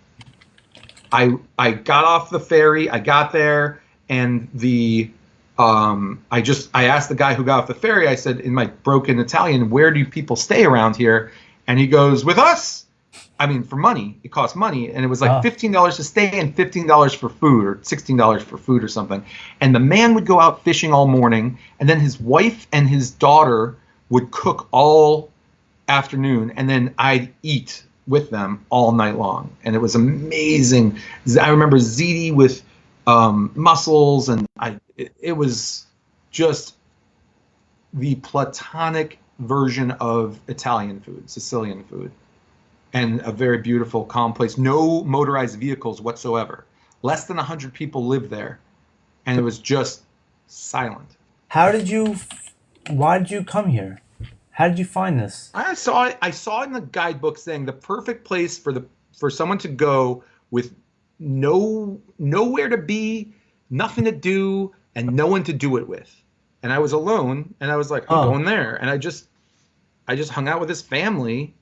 I got off the ferry. I got there, and I asked the guy who got off the ferry. I said in my broken Italian, "Where do people stay around here?" And he goes, "With us." I mean, for money, it costs money, and it was like $15 to stay and $15 for food, or $16 for food or something. And the man would go out fishing all morning, and then his wife and his daughter would cook all afternoon, and then I'd eat with them all night long, and it was amazing. I remember ziti with mussels, and it was just the platonic version of Italian food, Sicilian food, and a very beautiful, calm place. No motorized vehicles whatsoever. Less than 100 people lived there, and it was just silent. Why did you come here? How did you find this? I saw it in the guidebook saying the perfect place for someone to go with nowhere to be, nothing to do, and no one to do it with. And I was alone, and I was like, I'm going there. And I just hung out with his family.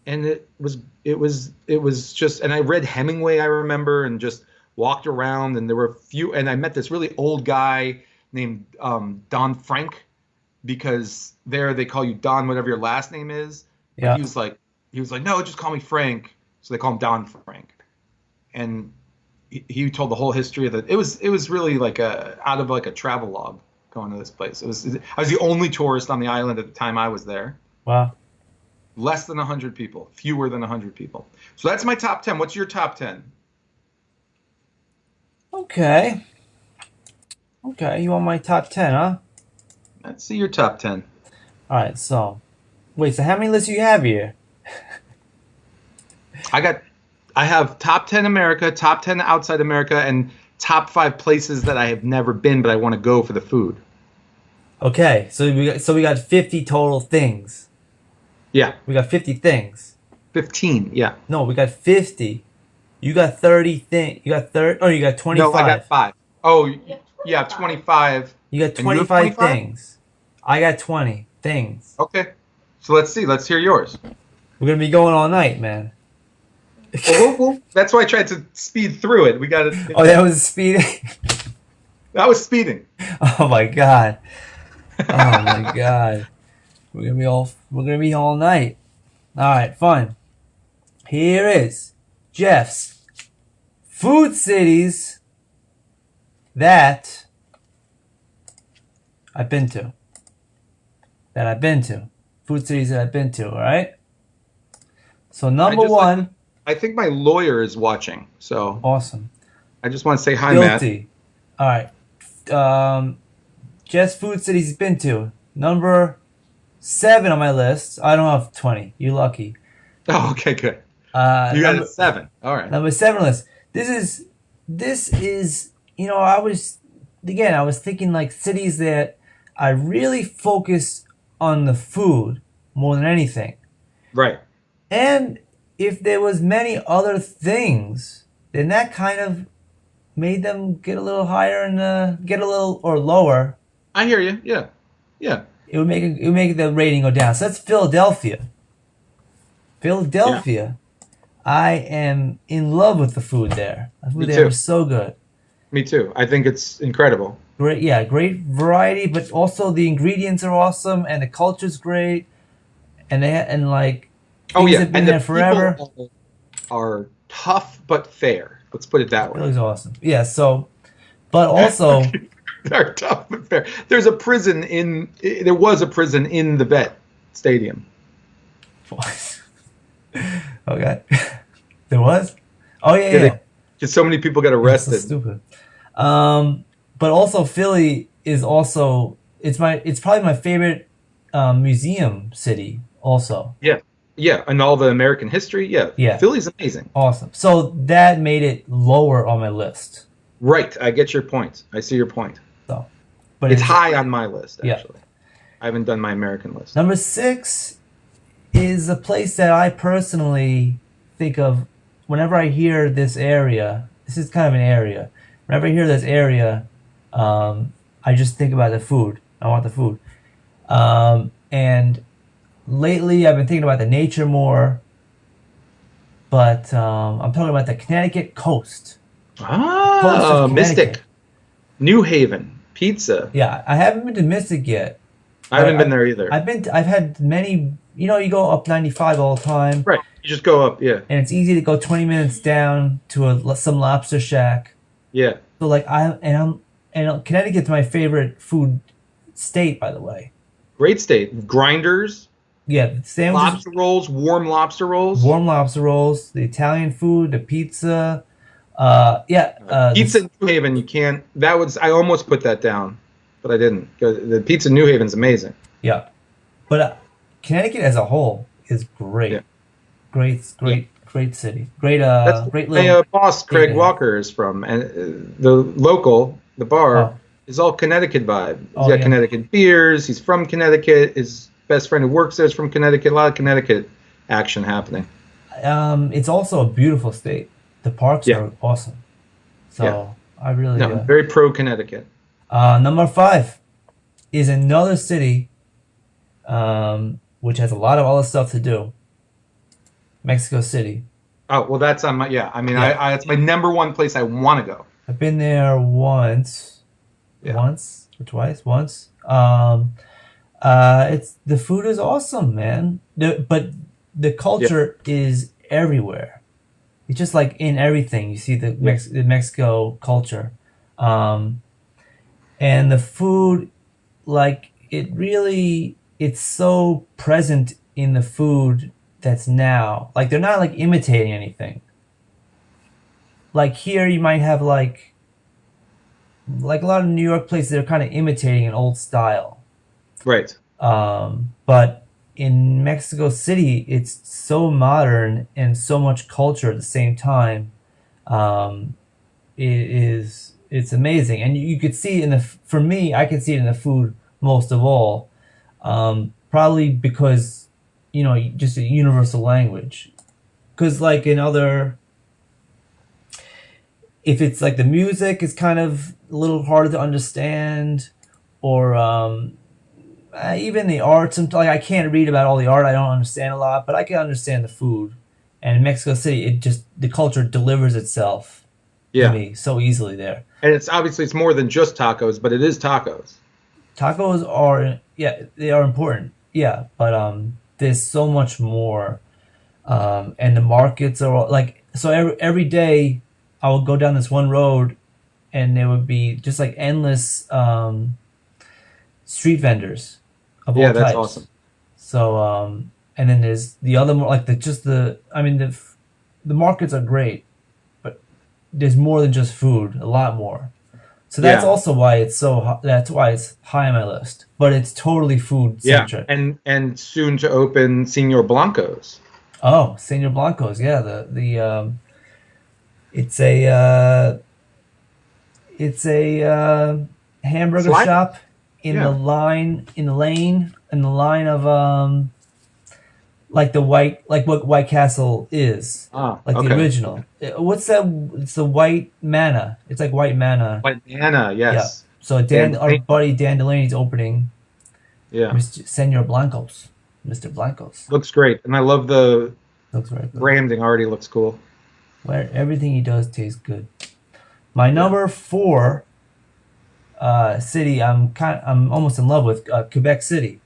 And it was just, and I read Hemingway, I remember, and just walked around, and there were and I met this really old guy named Don Frank, because there they call you Don, whatever your last name is. Yeah. He was like, no, just call me Frank. So they call him Don Frank. And he told the whole history of it. It was really like out of a travel log going to this place. I was the only tourist on the island at the time I was there. Wow. Less than 100 people, fewer than 100 people. So that's my top 10. What's your top 10? Okay, you want my top 10, huh? Let's see your top 10. All right, so how many lists you have here? I have top 10 America, top 10 outside America, and top 5 places that I have never been but I want to go for the food. Okay, so we got 50 total things. Yeah. We got 50 things. 15, yeah. No, we got 50. You got 30 things. You got 30. Oh, you got 25. No, I got 5. Oh, yeah, 25. You got 25 things. I got 20 things. Okay. So let's see. Let's hear yours. We're going to be going all night, man. Well, that's why I tried to speed through it. We got to. Oh, that was speeding? That was speeding. Oh, my God. Oh, my God. We're gonna be all night. All right, fun. Here is Jeff's food cities that I've been to. Food cities that I've been to. All right. So number one. I think my lawyer is watching. So awesome. I just want to say hi, Guilty. Matt. All right. Jeff's food cities he's been to. Number 7 on my list. I don't have 20. You lucky. Oh, okay, good. You got a 7. All right. Number 7 list. This is. I was thinking like cities that I really focus on the food more than anything. Right. And if there was many other things, then that kind of made them get a little higher and get a little or lower. I hear you. Yeah. Yeah. It would make the rating go down. So that's Philadelphia. Yeah. I am in love with the food there. The food there was so good. Me too. I think it's incredible. Great variety, but also the ingredients are awesome and the culture's great. And things have been there forever. People are tough but fair. Let's put it that way. It was awesome. Yeah. So, but also. They're tough but fair. There was a prison in the vet stadium. Okay. There was? Oh yeah. Just so many people got arrested. So stupid. But also Philly is also it's probably my favorite museum city also. Yeah. Yeah, and all the American history. Yeah. Philly's amazing. Awesome. So that made it lower on my list. Right. I get your point. I see your point. So, but it's high on my list, actually. Yeah. I haven't done my American list. Number 6 is a place that I personally think of whenever I hear this area. This is kind of an area. Whenever I hear this area, I just think about the food. I want the food. And lately I've been thinking about the nature more. but I'm talking about the Connecticut coast. Coast of Ah, Connecticut. Mystic, New Haven, pizza. Yeah, I haven't been to Mystic yet, I but haven't been there either. I've had many. You know, you go up 95 all the time, Right. You just go up. Yeah. and it's easy to go 20 minutes down to some lobster shack. Yeah. So like Connecticut's my favorite food state, by the way. Great state. Grinders, Yeah, the sandwiches, lobster rolls, warm lobster rolls. warm lobster rolls, the Italian food, the pizza. Pizza in New Haven, you can't. That was I almost put that down, but I didn't. The pizza in New Haven's amazing. Yeah, but Connecticut as a whole is Yeah. great, Yeah. great city, great That's great my little boss, state Craig to have. Walker, is from, and the local, the bar, Oh, is all Connecticut vibe. He's oh got yeah. Connecticut beers. He's from Connecticut. His best friend who works there is from Connecticut. A lot of Connecticut action happening. It's also a beautiful state. The parks Yeah, are awesome. yeah. So I really No, very pro Connecticut. number 5 is another city, which has a lot of other stuff to do. Mexico City. Oh well, that's on my yeah. I mean, Yeah, that's my number one place I want to go. I've been there Yeah, once or twice, once. It's the food is awesome, man. But the yeah, culture is everywhere. It's just like in everything. You see yeah, the Mexico culture, um, and the food, like it's so present in the food that's now. Like they're not like imitating anything. Like here, you might have like a lot of New York places that are kind of imitating an old style. right. But in Mexico City, it's so modern and so much culture at the same time. Um, it's amazing, and you could see it in the for me, I can see it in the food most of all. Probably because just a universal language. Because like in other, if it's like the music is kind of a little harder to understand, or even the art. Sometimes like I can't read about all the art. I don't understand a lot, but I can understand the food. And in Mexico City, the culture delivers itself to Yeah, me so easily there. and it's obviously it's more than just tacos, but it is tacos. Tacos are yeah, they are important. Yeah, but there's so much more. And the markets are like so every day I would go down this one road and there would be just like endless street vendors of all Yeah, that's types. awesome. So and then there's the other like I mean the markets are great, but there's more than just food, a lot more. So that's Yeah, also why that's why it's high on my list. But it's totally food yeah, centric. and soon to open Senor Blancos. Oh, Senor Blancos, yeah, the it's a hamburger Slide. shop Yeah. in the lane in the line of like what White Castle is, Ah, like the okay. original. What's that? It's the white manna. It's like white manna. Banana, Yeah. yes. So Dan our Delaney. buddy Dan Delaney's opening Yeah. Mr. Senor Blancos. Mr. Blancos Looks great. And I love the looks very good. branding already looks cool. Where everything he does tastes good. My Yeah. number 4 city, I'm almost in love with Quebec City.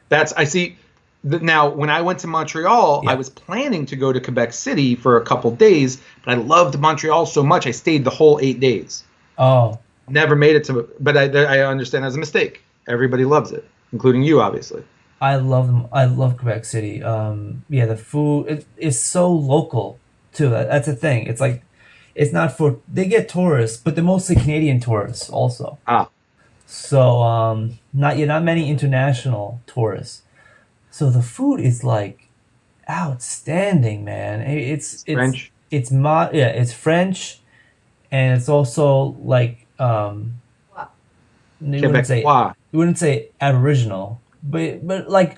That's I see now when I went to Montreal, I Yeah. was planning to go to Quebec City for a couple days, but I loved Montreal so much I stayed the whole 8 days. Oh, Never made it to but I understand that was a mistake. Everybody loves it, including you obviously. I love them. I love Quebec City. Yeah, the food is so local too. That's the thing. It's like it's not for they get tourists, but they're mostly Canadian tourists also. Ah, So not many international tourists. So the food is like outstanding, man. it's French. It's French, and it's also like you wouldn't say Quebecois. Aboriginal, but like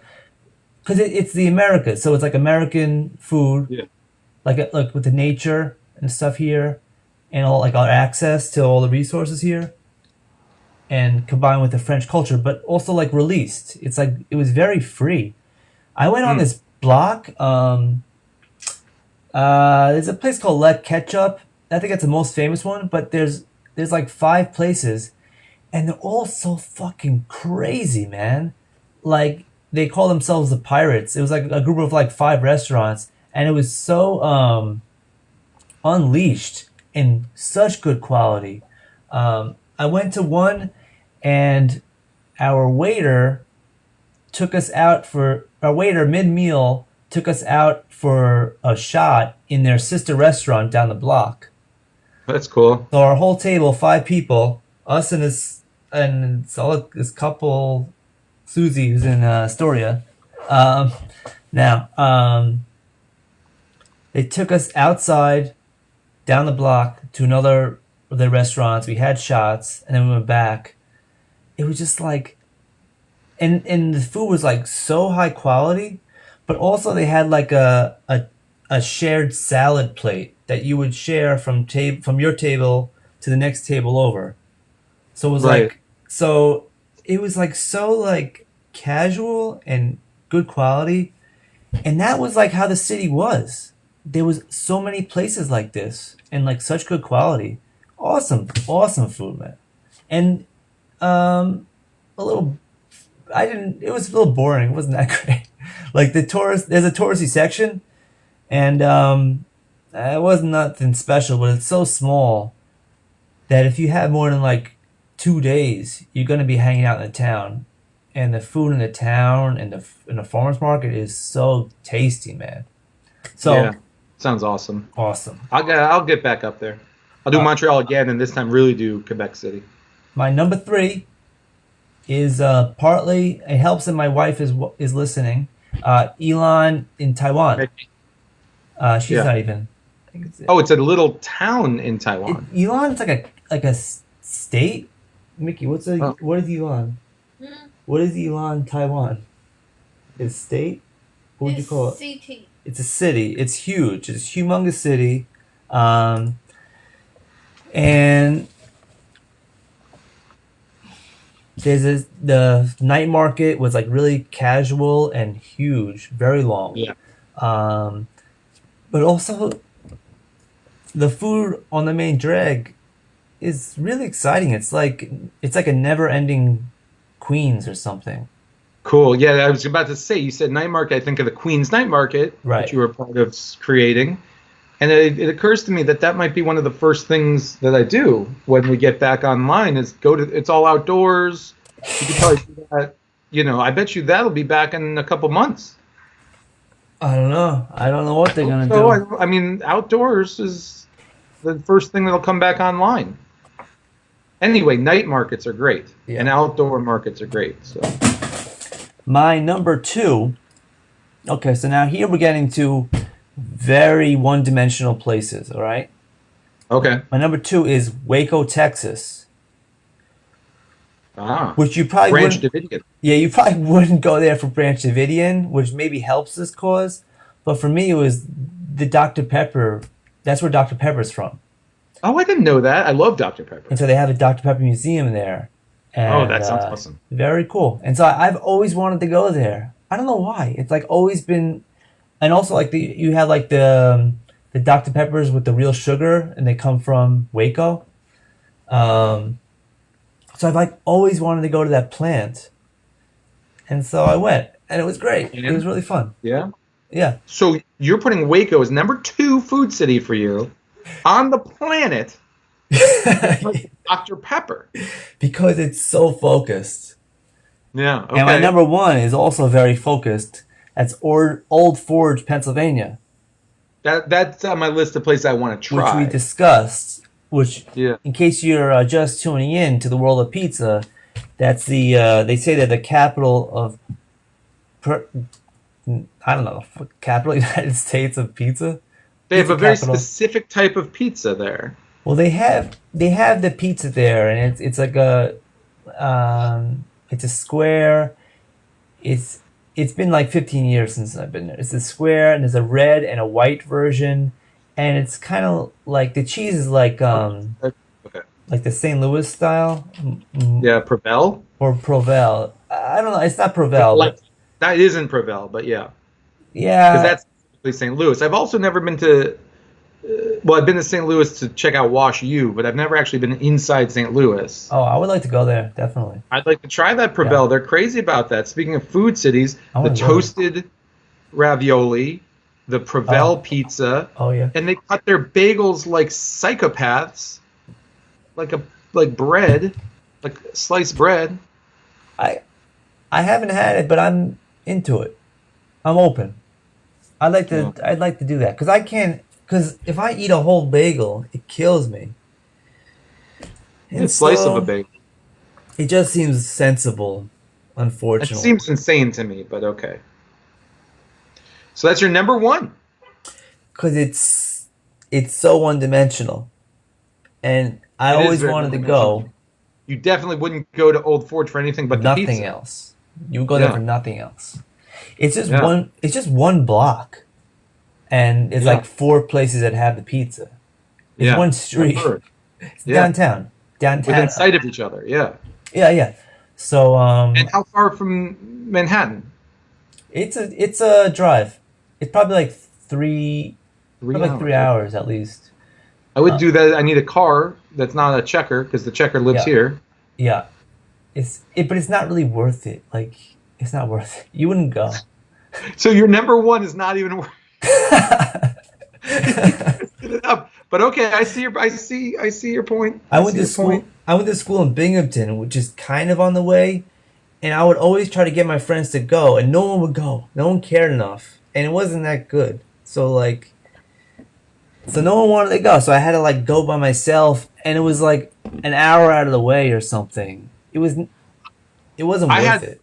because it's the Americas, so it's like American food, Yeah. like with the nature and stuff here, and all like our access to all the resources here, and combined with the French culture, but also like released. It's like it was very free. I went on Mm. this block. There's a place called Let Ketchup. I think that's the most famous one, but there's like 5 places, and they're all so fucking crazy, man. Like they call themselves the Pirates. It was like a group of like 5 restaurants, and it was so unleashed in such good quality. I went to one, and our waiter took us out for our waiter mid meal took us out for a shot in their sister restaurant down the block. That's cool. So our whole table, 5 people, us and this couple, Susie, who's in Astoria. Um, now, they took us outside, down the block to another of the restaurants. We had shots, and then we went back. It was just like, and the food was like so high quality, but also they had like a shared salad plate that you would share from your table to the next table over. So it was Right. like so it was like so like casual and good quality, and that was like how the city was. There was so many places like this and like such good quality. Awesome food, man. And a little I didn't it was a little boring. It wasn't that great. Like there's a touristy section, and it was nothing special, but it's so small that if you have more than like 2 days, you're gonna be hanging out in the town, and the food in the town and the farmers market is so tasty, man. So Yeah. Sounds awesome. awesome. I'll get back up there. I'll do Uh, Montreal again, and this time really do Quebec City. My number 3 is partly it helps that my wife is listening. Elon in Taiwan. She's Yeah. not even. I think Oh, it's a little town in Taiwan. Elon's like a state. Mickey, Oh. what is Elon? What is Elon Taiwan? Is state? What would you call it? CT. It's a city. It's huge. It's a humongous city, and the night market was like really casual and huge, very long. Yeah. Um, but also the food on the main drag is really exciting. It's like a never-ending Queens or something. Cool. Yeah, I was about to say, you said night market. I think of the Queen's Night Market, Right. which you were part of creating. And it occurs to me that might be one of the first things that I do when we get back online is it's all outdoors. You could probably do that. I bet you that'll be back in a couple months. I don't know. I don't know what they're gonna So, do. I mean, outdoors is the first thing that'll come back online. Anyway, night markets are great. Yeah. And outdoor markets are great. So. My number 2. Okay, so now here we're getting to very one-dimensional places. All right. Okay. My number 2 is Waco, Texas, Ah. which you probably Branch wouldn't. Davidian. Yeah, you probably wouldn't go there for Branch Davidian, which maybe helps this cause. But for me, it was the Dr. Pepper. That's where Dr. Pepper's from. Oh, I didn't know that. I love Dr. Pepper. And so they have a Dr. Pepper museum there. And, Oh, that sounds awesome. Very cool. And so I've always wanted to go there. I don't know why. It's like always been, and also like you have like the Dr. Peppers with the real sugar, and they come from Waco. So I've like always wanted to go to that plant, and so I went, and it was great. It was really fun. Yeah. Yeah. So you're putting Waco as number 2 food city for you on the planet, Dr. Pepper. Because it's so focused. Yeah. Okay. And my number 1 is also very focused. That's Old Forge, Pennsylvania, That's on my list of places I want to which try. we discussed. Which, Yeah. in case you're just tuning in to the world of pizza, that's they say they're the capital of, I don't know, capital United States of pizza. They have Pizza a very capital. specific type of pizza there. Well, they have the pizza there, and it's like it's a square. It's been like 15 years since I've been there. It's a square, and there's a red and a white version, and it's kind of like the cheese is like Okay. like the St. Louis style, Yeah, Provel. or Provel. I don't know. It's not Provel, Like but that isn't Provel, but yeah, because yeah, that's specifically St. Louis. I've also never been to. Well, I've been to St. Louis to check out Wash U, but I've never actually been inside St. Louis. Oh, I would like to go there, definitely. I'd like to try that Yeah, Provel. They're crazy about that. Speaking of food cities, I the want to go. toasted ravioli, the Oh, Provel pizza, oh yeah. and they cut their bagels like psychopaths, like a like bread, like sliced bread. I I haven't had it, but I'm into it. I'm open. Yeah. I'd like to do that because I can't. Because if I eat a whole bagel, it kills me. A And slice of a so bagel. it just seems sensible, It unfortunately. seems insane to me, but okay. So that's your number one. Because it's so one dimensional, and I It is always very wanted to one-dimensional. go. You definitely wouldn't go to Old Forge for anything but the Nothing pizza. else. You would go there for Yeah, nothing else. It's just yeah, one. It's just one block, and it's yeah, like four places that have the pizza. It's yeah. one I've street. heard. It's Yeah, downtown. within Downtown. sight of each other. Yeah. Yeah, yeah. So And how far from Manhattan? it's a drive. It's probably like Three probably like three hours. Okay. hours at least. I would Uh, do that. I need a car that's not a checker because the checker lives yeah, here. yeah. But it's not really worth it. Like it's not worth it. You wouldn't go. So your number one is not even worth it up. But okay, I see your point. I I went see to your school. point. I went to school in Binghamton, which is kind of on the way, and I would always try to get my friends to go, and no one would go. No one cared enough, and it wasn't that good. So no one wanted to go. So I had to like go by myself, and it was like an hour out of the way or something. It wasn't I worth had it.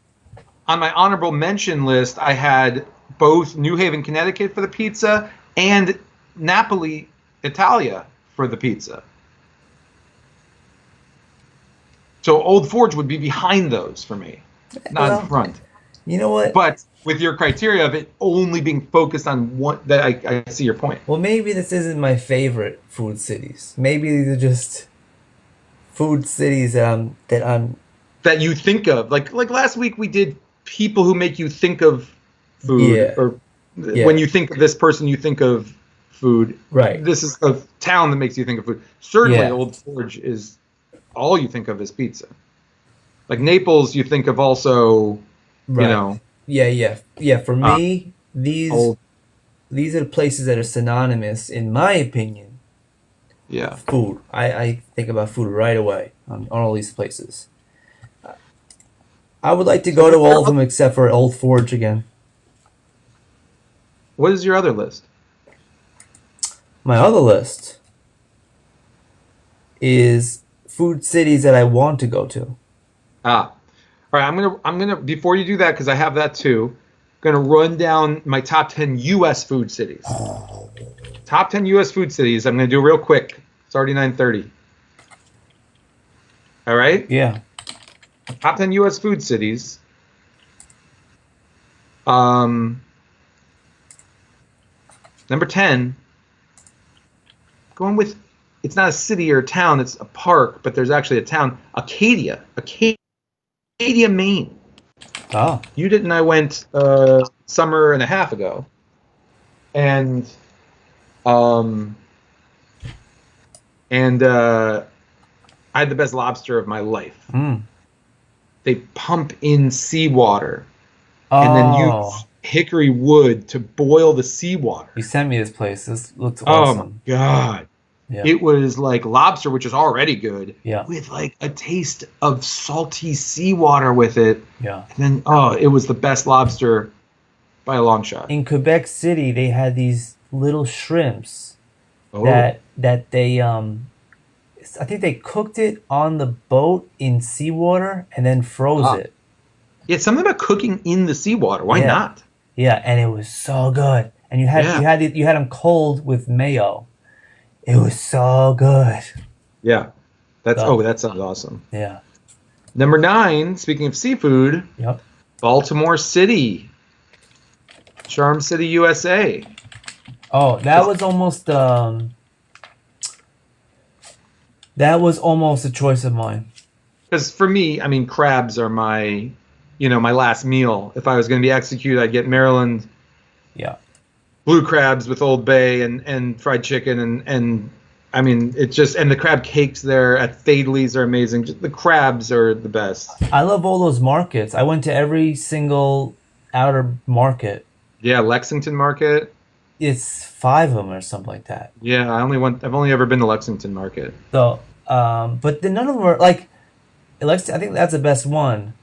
on my honorable mention list, I had both New Haven, Connecticut for the pizza and Napoli, Italia for the pizza. So Old Forge would be behind those for me, not in Well, front. you know what? But with your criteria of it only being focused on one, that I see your point. Well, maybe this isn't my favorite food cities. Maybe these are just food cities that I'm. That you think of, like last week we did people who make you think of food, Yeah, or yeah, when you think of this person, you think of food. right. This is a town that makes you think of food. Certainly, Yeah, Old Forge is all you think of is pizza. Like Naples, you think of also, you right. know, Yeah, yeah, yeah. For uh, me, old, these are the places that are synonymous, in my opinion, yeah. food. I think about food right away on all these places. I would like to So go to all of them except for Old Forge again. what is your other list? My other list is food cities that I want to go to. Ah, all right. I'm gonna before you do that because I have that too. Gonna run down my top 10 U.S. food cities. Top 10 U.S. food cities. I'm gonna do real quick. It's already 9:30. All right. Yeah. Top 10 U.S. food cities. Um, Number 10. Going with, it's not a city or a town. It's a park, but there's actually a town. Acadia, Maine. Oh. Judith and I went summer and a half ago, and um, I had the best lobster of my life. Mm. They pump in seawater and then Oh. use hickory wood to boil the seawater. You sent me this place. This looks Oh my awesome. god. Yeah. It was like lobster, which is already good, Yeah. with like a taste of salty seawater with it. Yeah. And then, oh, it was the best lobster by a long shot. In Quebec City, they had these little shrimps Oh, that they I think they cooked it on the boat in seawater and then froze ah. it. Yeah, something about cooking in the seawater. Why Yeah. not? Yeah, and it was so good. And Yeah, you had them cold with mayo. It was so good. yeah. So, That sounds awesome. yeah. Number 9, speaking of seafood, Yep. Baltimore City, Charm City, USA. Oh, that was almost a choice of mine. Because for me, I mean, crabs are my last meal. If I was going to be executed, I'd get Maryland Yeah. blue crabs with Old Bay and fried chicken and I mean it's just and the crab cakes there at Thadley's are amazing. Just, the crabs are the best. I love all those markets. I went to every single outer market. Yeah, Lexington Market. It's five of them or something like that. Yeah, I've only ever been to Lexington Market. So, but then none of them are like, I think that's the best one.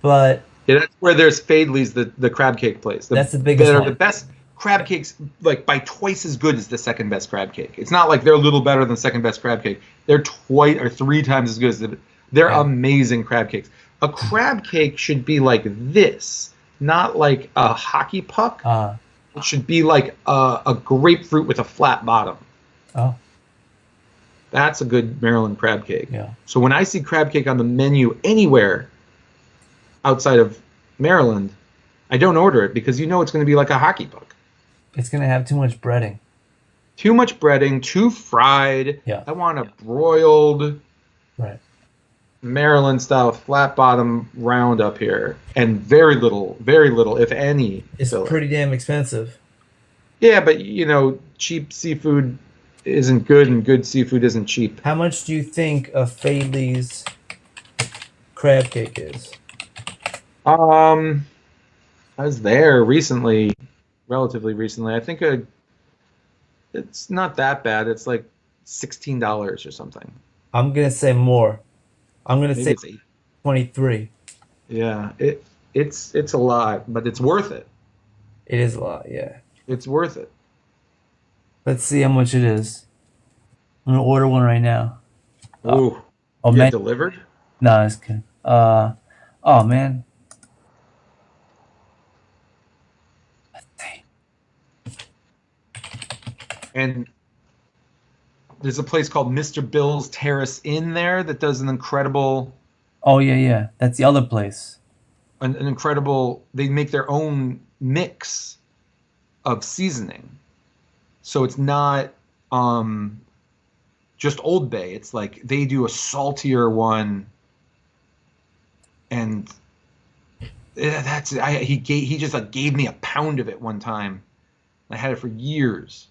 But Yeah, that's where there's Fadley's, the crab cake place. that's the biggest that are one. the best crab cakes, like by twice as good as the second best crab cake. It's not like they're a little better than second best crab cake. They're twice or three times as good as they're Yeah. amazing crab cakes. A crab cake should be like this, not like a hockey puck. Uh, It should be like a grapefruit with a flat bottom. oh, That's a good Maryland crab cake. yeah. So when I see crab cake on the menu anywhere outside of Maryland, I don't order it because you know it's going to be like a hockey puck. It's gonna have too much breading. Too much breading, too fried. Yeah. I want a broiled Right. Maryland style flat bottom round up here, and very little, if any. It's filler. pretty damn expensive. Yeah, but you know, cheap seafood isn't good, and good seafood isn't cheap. How much do you think a Fadley's crab cake is? I was there recently, relatively recently. I think it's not that bad. It's like $16 or something. I'm gonna say more. I'm gonna Maybe say it's 8. 23. Yeah, it's a lot, but it's worth it. It is a lot, yeah. It's worth it. Let's see how much it is. I'm gonna order one right now. Ooh, Oh you man, get delivered? no, it's good. Oh man. And there's a place called Mr. Bill's Terrace Inn there that does an incredible, Oh yeah, yeah. That's the other place. an incredible. They make their own mix of seasoning, so it's not just Old Bay. It's like they do a saltier one, and he just like gave me a pound of it one time. I had it for years.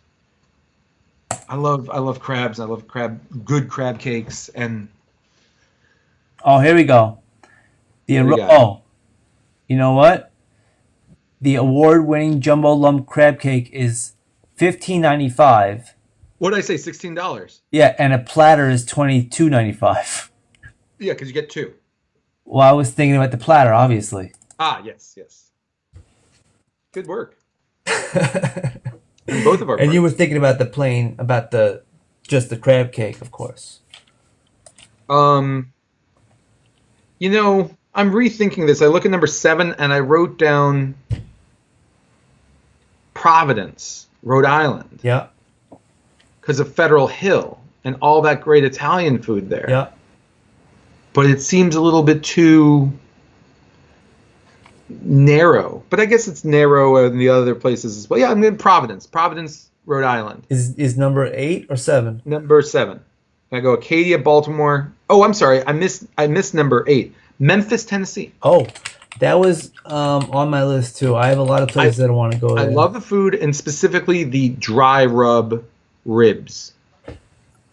I love crabs. I love good crab cakes, and Oh, here we go. we got? Oh, you know what? The award-winning jumbo lump crab cake is $15.95. What did I say? $16. Yeah, and a platter is $22.95. Yeah, because you get two. Well, I was thinking about the platter, obviously. Ah, yes. Good work. In both of our And you were parts. thinking about just the crab cake, of course. You know, I'm rethinking this. I look at number 7 and I wrote down Providence, Rhode Island, Yeah, because of Federal Hill and all that great Italian food there. yeah. But it seems a little bit too narrow. But I guess it's narrow in the other places as well. Yeah, I'm in Providence, Rhode Island. Is number 8 or 7? Number 7. I go Acadia, Baltimore. Oh, I'm sorry. I missed number 8. Memphis, Tennessee. Oh, that was on my list too. I have a lot of places that I want to go I there. love the food and specifically the dry rub ribs. The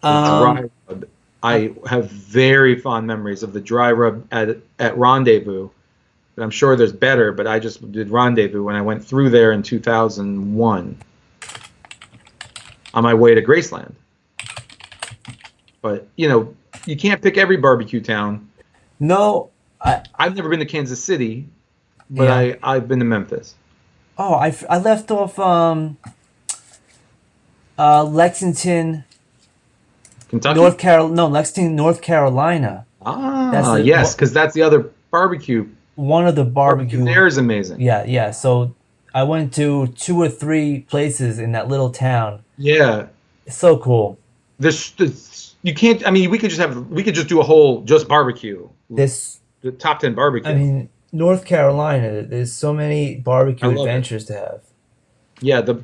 dry rub. I have very fond memories of the dry rub at Rendezvous. And I'm sure there's better, but I just did Rendezvous when I went through there in 2001 on my way to Graceland. But, you know, you can't pick every barbecue town. No, I've never been to Kansas City, but Yeah. I've been to Memphis. I left off Lexington, Kentucky? Lexington, North Carolina. That's Ah, the- yes, because that's the other barbecue. One of the barbecue. There is amazing. Yeah. So I went to 2 or 3 places in that little town. Yeah. It's so cool. You can't. I mean, we could just do a whole just barbecue. This, The top 10 barbecue. I mean, North Carolina. There's so many barbecue I love it. adventures to have. yeah, the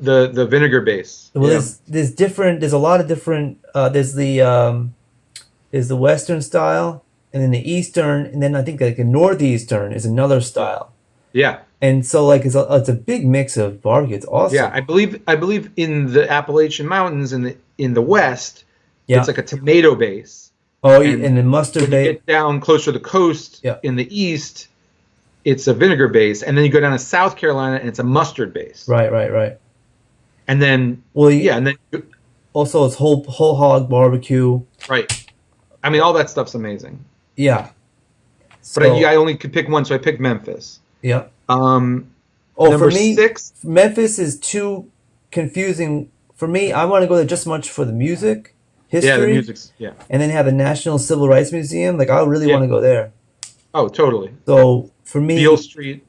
vinegar base. Well, Yeah. there's different. There's a lot of different. There's the Western style, and then the Eastern, and then I think like the Northeastern is another style. Yeah. And so like it's a big mix of barbecue. It's Yeah, awesome. I believe in the Appalachian Mountains in the West, it's Yeah. like a tomato base, Oh, and and the mustard when you bait. get down closer to the coast Yeah. in the East, it's a vinegar base, and then you go down to South Carolina and it's a mustard base, Right, right, right. and then Well, yeah, and then also it's whole hog barbecue. right. I mean, all that stuff's amazing. Yeah. But So I only could pick one, so I picked Memphis. yeah. Um, Oh, for Number me, 6, Memphis is too confusing. For me, I want to go there just much for the music, yeah, the history, music's yeah, and then have the National Civil Rights Museum. Like I really yeah. want to go there. Oh, totally. So Beale Street,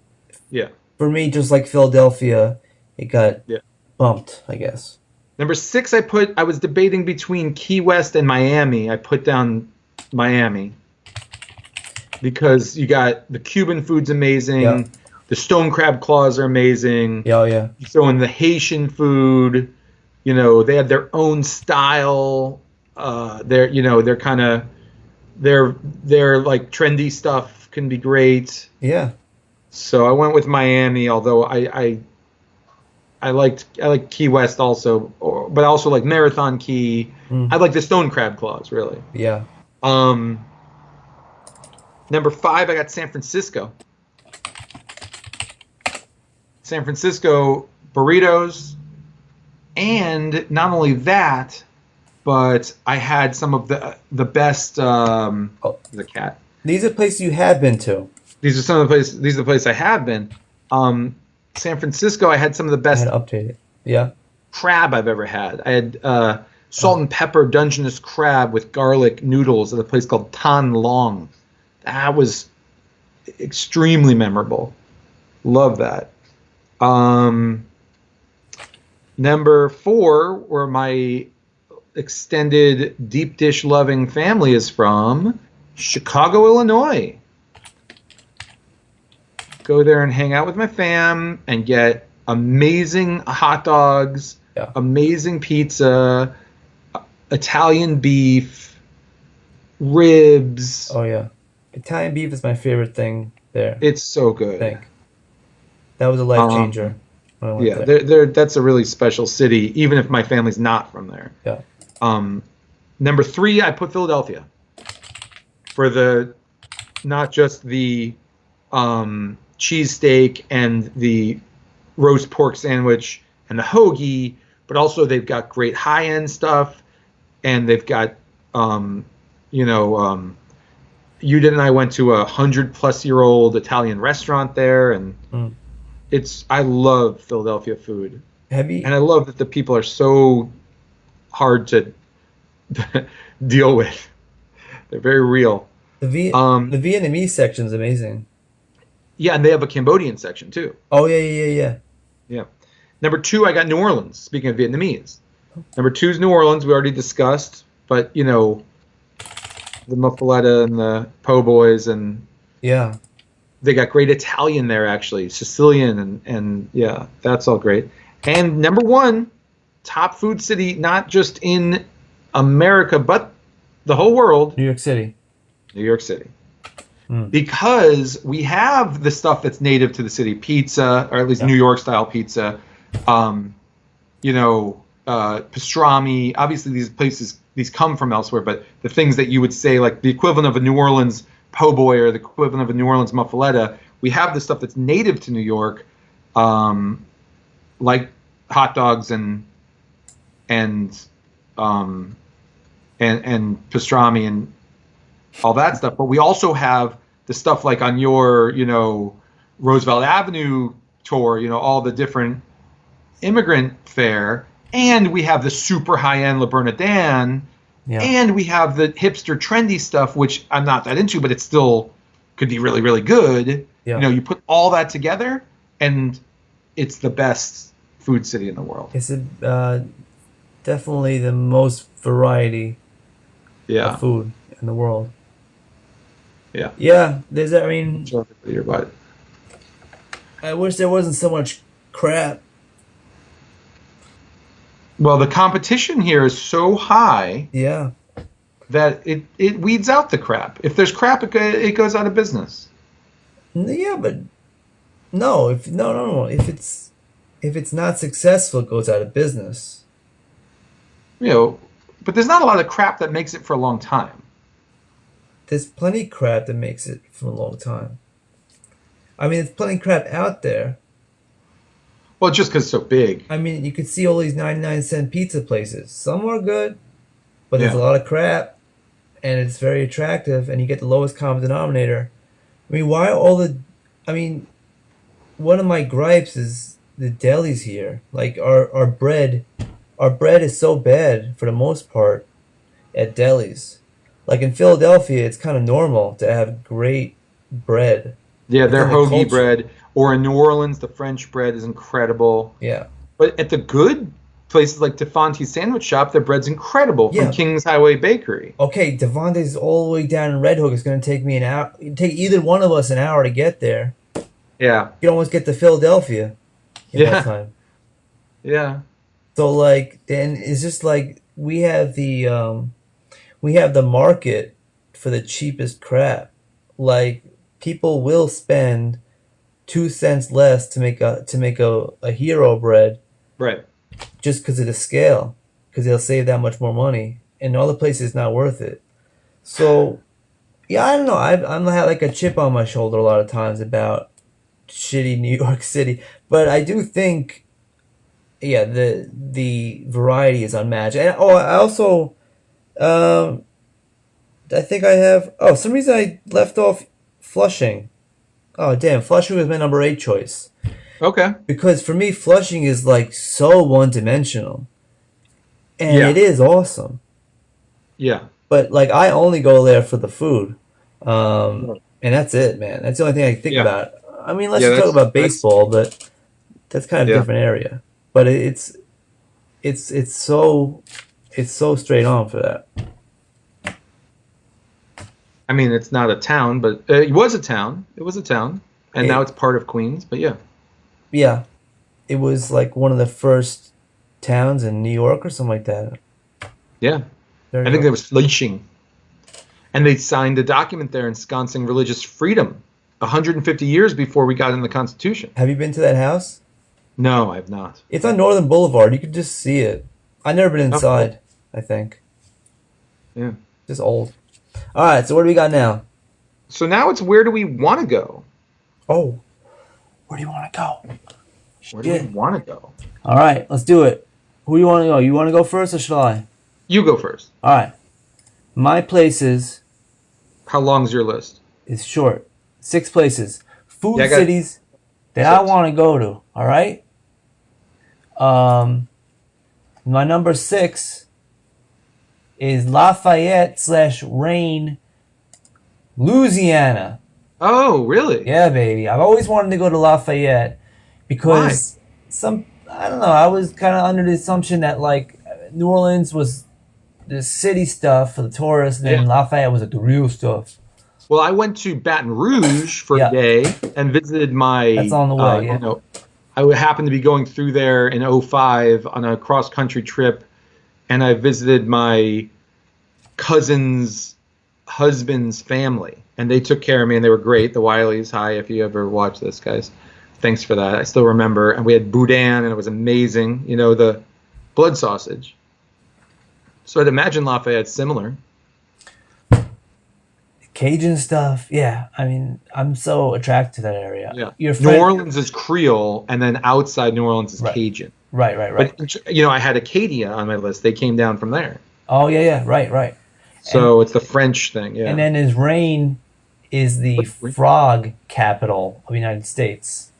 yeah, for me, just like Philadelphia, it got yeah. bumped, I guess. Number 6, I was debating between Key West and Miami. I put down Miami because you got the Cuban food's amazing, Yeah. the stone crab claws are amazing. Yeah, oh, yeah. You throw in the Haitian food, they have their own style. They're kind of their like trendy stuff can be great. Yeah. So I went with Miami, although I liked Key West also, but I also like Marathon Key. Mm. I like the stone crab claws really. Yeah. Number 5, I got San Francisco. San Francisco burritos, and not only that, but I had some of the best. The cat. These are places you have been to. These are some of the places. These are the places I have been. San Francisco, I had some of the I best had to update it. Yeah. crab I've ever had. I had salt and pepper Dungeness crab with garlic noodles at a place called Tan Long. That was extremely memorable. Love that. Number 4, where my extended deep dish loving family is from, Chicago, Illinois. Go there and hang out with my fam and get amazing hot dogs, Yeah. amazing pizza, Italian beef, ribs. Oh yeah. Italian beef is my favorite thing there. It's so I good. think that was a life changer when I went Yeah, there. that's a really special city, even if my family's not from there. Yeah. Number 3, I put Philadelphia for not just the cheesesteak and the roast pork sandwich and the hoagie, but also they've got great high-end stuff, and they've got, Udit and I went to 100-plus-year-old Italian restaurant there, and I love Philadelphia food. And I love that the people are so hard to deal with. They're very real. The Vietnamese section's amazing. Yeah, and they have a Cambodian section too. Oh yeah. Yeah. Number 2, I got New Orleans. Speaking of Vietnamese, number 2 is New Orleans. We already discussed, but the muffaletta and the po' boys, and Yeah. they got great Italian there actually, Sicilian, and yeah, that's all great. And number 1, top food city, not just in America but the whole world, New York City. New York City. Because we have the stuff that's native to the city, pizza, or at least New York style pizza, pastrami. Obviously, these come from elsewhere, but the things that you would say, like the equivalent of a New Orleans po' boy or the equivalent of a New Orleans muffaletta, we have the stuff that's native to New York, like hot dogs and pastrami and all that stuff. But we also have the stuff like on your, Roosevelt Avenue tour, all the different immigrant fare, and we have the super high-end Le Bernardin, and we have the hipster trendy stuff, which I'm not that into, but it still could be really, really good. Yeah. You put all that together, and it's the best food city in the world. It's definitely the most variety of food in the world. Yeah. Yeah, Show everybody your butt. I wish there wasn't so much crap. Well, the competition here is so high Yeah. that it weeds out the crap. If there's crap, it goes out of business. Yeah, but No, no. If it's not successful, it goes out of business. You know, but there's not a lot of crap that makes it for a long time. There's plenty of crap that makes it for a long time. I mean, there's plenty of crap out there. Well, just because it's so big. I memean, you could see all these 99-cent pizza places. Some are good, but there's a Yeah. lot of crap, and it's very attractive, and you get the lowest common denominator. I mean, why all the? I mean, one of my gripes is the delis here. Like our bread is so bad for the most part at delis. Like in Philadelphia, it's kind of normal to have great bread. Yeah, It's their in the hoagie culture. bread. Or in New Orleans, the French bread is incredible. Yeah, But at the good places like Defanti's Sandwich Shop, their bread's incredible from yeah. King's Highway Bakery. Okay, Devontae's all the way down in Red Hook. It's going to take me an hour. It'd take either one of us an hour to get there. Yeah, You can almost get to Philadelphia in that yeah, time. yeah. So like, then it's just like we have the market for the cheapest crap. Like people will spend 2 cents less to make a hero bread Right. just because of the scale, because they'll save that much more money. And other places, it's not worth it. So yeah, I don't know. I'm had like a chip on my shoulder a lot of times about shitty New York City, but I do think, yeah, the variety is unmatched. And oh, I also, um, I think I have. Oh, some reason I left off Flushing. Oh damn, Flushing was my number 8 choice Okay. because for me, Flushing is like so one dimensional, and Yeah. it is awesome. Yeah. But like I only go there for the food, and that's it, man. That's the only thing I think Yeah. about. I mean, let's Yeah. just talk about That's baseball, but that's kind of a yeah. different area. But it's so straight on for that. I mean, it's not a town, but it was a town. It was a town, and now It, it's part of Queens. But yeah, yeah, it was like one of the first towns in New York or something like that. yeah. There I you think go. there was Fleisching, and they signed a document there ensconcing religious freedom 150 years before we got in the Constitution. Have you been to that house? No, I have not. It's on Northern Boulevard. You could just see it. I've never been Oh, cool. inside. I think Yeah. just old. All right, so what do we got now? So now it's where do we want to go? Oh, where do you want to go? Where do we Yeah. want to go? All right, let's do it. Who do you want to go? You want to go first or shall I? You go first. All right. My places How long's your list? is short. 6 places. Food Yeah, I got cities that I 6. want to go to. All right. My number 6 is Lafayette / Rain, Louisiana. Oh, really? Yeah, baby. I've always wanted to go to Lafayette Why? because I don't know. I was kind of under the assumption that like New Orleans was the city stuff for the tourists, and then Yeah. Lafayette was like the real stuff. Well, I went to Baton Rouge for Yeah. a day and visited my, That's on the way, yeah. I would happen to be going through there in '05 on a cross-country trip, and I visited my cousin's husband's family, and they took care of me, and they were great. The Wileys, hi, if you ever watch this, guys. Thanks for that. I still remember. And we had boudin, and it was amazing. You know, the blood sausage. So I'd imagine Lafayette's similar. Cajun stuff. Yeah, I mean, I'm so attracted to that area. Yeah. Your New friend, Orleans is Creole, and then outside New Orleans is Right. Cajun. right. But you know, I had Acadia on my list. They came down from there, Oh yeah, right. so it's the French thing. Yeah. And then his Rain is the What's Rain? frog capital of the United States.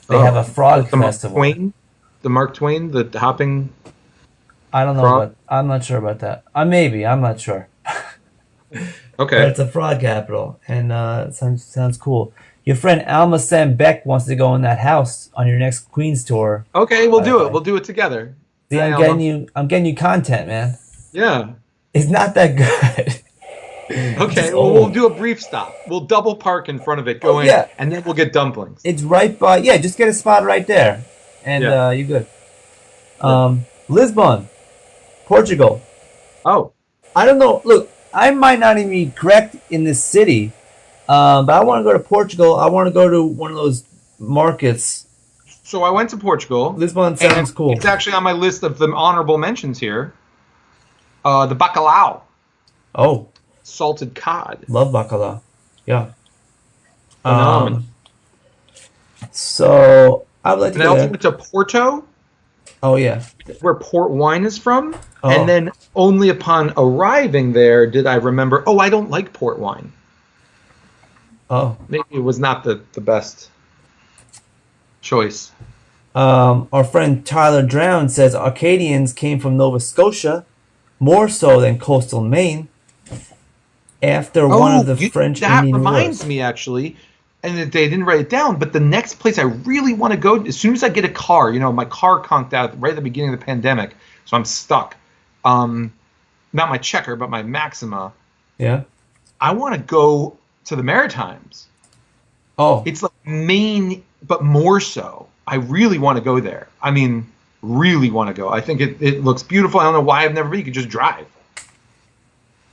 They Oh, have a frog the Mark festival. Twain, the Mark Twain, the hopping. I don't know, Frog? but I'm not sure about that. Maybe I'm not sure. But Okay. it's a frog capital, and it sounds cool. Your friend Alma Sam Beck wants to go in that house on your next Queens tour. Okay, we'll do Bye. it. We'll do it together. See, Hi, I'm getting you content, man. Yeah. It's not that good. Okay. It's Well, we'll old. do a brief stop. We'll double park in front of it, go Oh, in, yeah. and then we'll get dumplings. It's right by. Yeah, just get a spot right there, and Yeah. you're good. Lisbon, Portugal. Oh. I don't know. Look, I might not even be correct in this city. But I want to go to Portugal. I want to go to one of those markets. So I went to Portugal. Lisbon sounds and cool. It's actually on my list of the honorable mentions here. The bacalhau, Oh, salted cod, love bacala. Yeah. phenomenal. So I would like to And I go also there. went to Porto, Oh yeah. where port wine is from. Oh. And then only upon arriving there did I remember, oh, I don't like port wine. Oh. Maybe it was not the best choice. Our friend Tyler Drown says Arcadians came from Nova Scotia, more so than coastal Maine, after one of the French that Indian reminds Wars. me actually, and they didn't write it down, but the next place I really want to go, as soon as I get a car, my car conked out right at the beginning of the pandemic, so I'm stuck. Not my Checker, but my Maxima. Yeah. I want to go to the Maritimes. Oh. It's like Maine, but more so. I really want to go there. I mean, really want to go. I think it looks beautiful. I don't know why I've never been. You could just drive.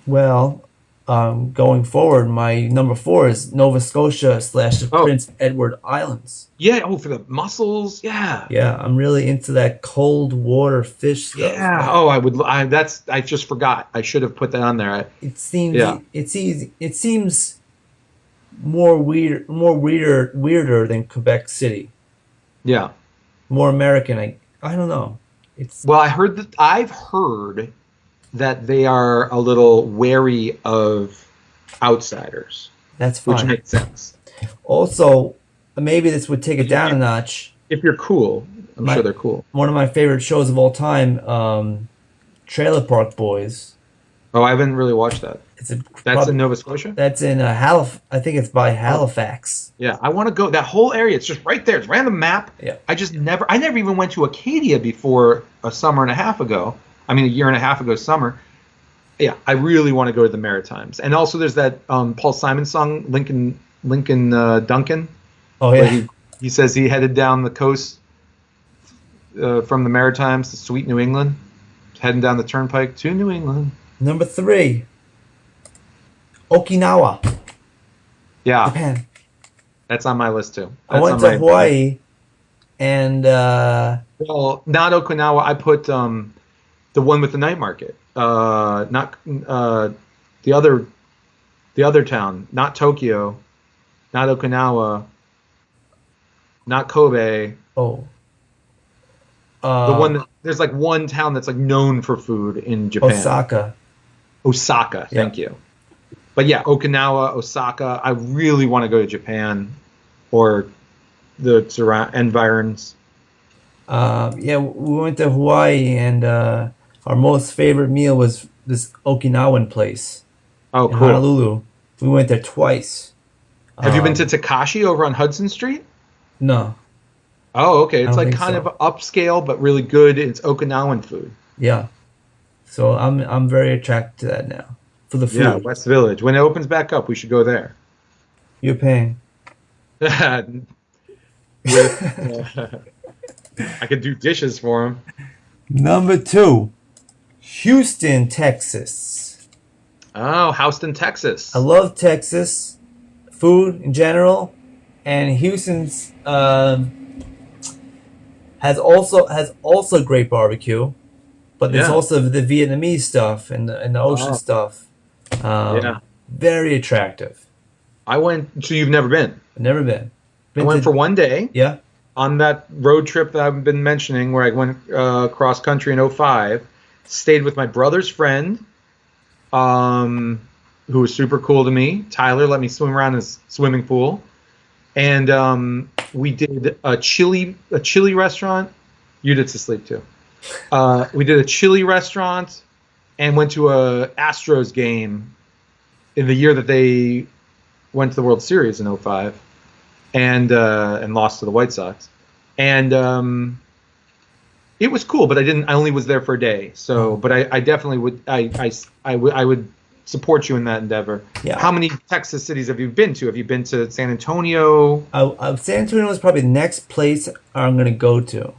Well, going forward, my number 4 is Nova Scotia / the Oh. Prince Edward Islands. Yeah. Oh, for the mussels. Yeah. Yeah, I'm really into that cold water fish stuff. Yeah. Oh, I just forgot. I should have put that on there. It seems. Yeah. It seems more weirder than Quebec City. Yeah. More American. I don't know. It's Well, I've heard that they are a little wary of outsiders, that's which fine. makes sense. Also, maybe this would take it down a notch. If you're cool, I'm sure they're cool. One of my favorite shows of all time, Trailer Park Boys. Oh, I haven't really watched that. That's in Nova Scotia? That's in Halifax. I think it's by Halifax. Yeah, I want to go. That whole area, it's just right there. It's random map. Yeah. I never even went to Acadia before a summer and a half ago. I mean, a year and a half ago summer. Yeah, I really want to go to the Maritimes. And also there's that Paul Simon song, Lincoln Duncan. Oh, where yeah. he says he headed down the coast from the Maritimes to sweet New England, heading down the turnpike to New England. Number 3, Okinawa, Yeah, Japan. that's on my list too. I went to Hawaii, and Well, not Okinawa. I put the one with the night market. Not the other town. Not Tokyo. Not Okinawa. Not Kobe. oh, The one that there's like one town that's like known for food in Japan. Osaka. Thank you. But yeah, Okinawa, Osaka. I really want to go to Japan or the surround environs. Yeah, we went to Hawaii, and our most favorite meal was this Okinawan place Oh, in cool. Honolulu. We went there twice. Have you been to Takashi over on Hudson Street? No. Oh, okay. It's don't like think kind so. of upscale, but really good. It's Okinawan food. Yeah. So I'm very attracted to that now. For the food. Yeah, West Village. When it opens back up, we should go there. You're paying. I could do dishes for him. Number 2, Houston, Texas. Oh, Houston, Texas. I love Texas food in general, and Houston's has also great barbecue, but there's Yeah. also the Vietnamese stuff and the ocean stuff. Yeah. Very attractive. I went. So you've never been? I've never been. I went for one day Yeah. on that road trip that I've been mentioning, where I went cross country in '05. Stayed with my brother's friend, who was super cool to me. Tyler let me swim around his swimming pool, and we did a chili restaurant. You did to sleep too. We did a chili restaurant, and went to a Astros game in the year that they went to the World Series in '05, and lost to the White Sox, and it was cool. But I only was there for a day. So, but I definitely would. I would support you in that endeavor. Yeah. How many Texas cities have you been to? Have you been to San Antonio? San Antonio is probably the next place I'm gonna go to.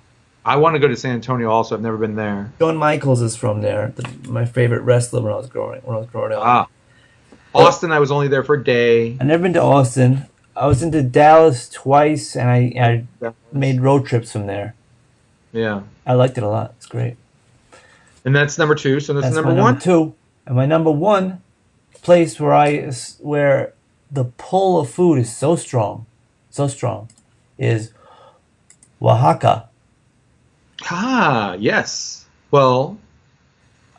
I want to go to San Antonio also. I've never been there. Shawn Michaels is from there. My favorite wrestler when I was growing up. Austin, I was only there for a day. I've never been to Austin. I was into Dallas twice, and I made road trips from there. Yeah. I liked it a lot. It's great. And that's number 2. So that's That's number my 1. number 2, and my number 1 place where the pull of food is so strong, is Oaxaca. Ah, yes. Well,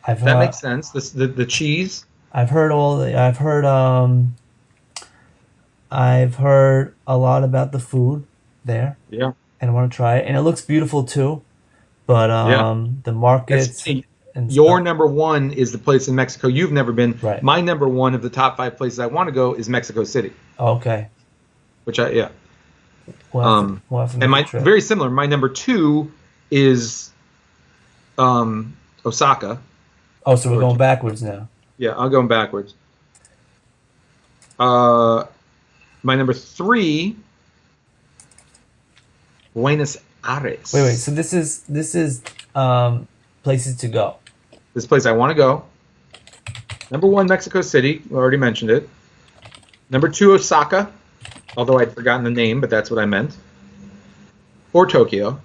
I've that makes sense. The cheese. I've heard I've heard a lot about the food there, Yeah. and I want to try it. And it looks beautiful too. But the markets and Your stuff. number 1 is the place in Mexico you've never been. Right. My number 1 of the top 5 places I want to go is Mexico City, Okay. which We'll have to make and my a trip. very similar. My number 2 is Osaka. Oh, so we're going backwards now. Yeah, I'm going backwards. My number 3, Buenos Aires. Wait. So this is places to go. This place I want to go. Number 1, Mexico City. We already mentioned it. Number 2, Osaka. Although I'd forgotten the name, but that's what I meant. Or Tokyo.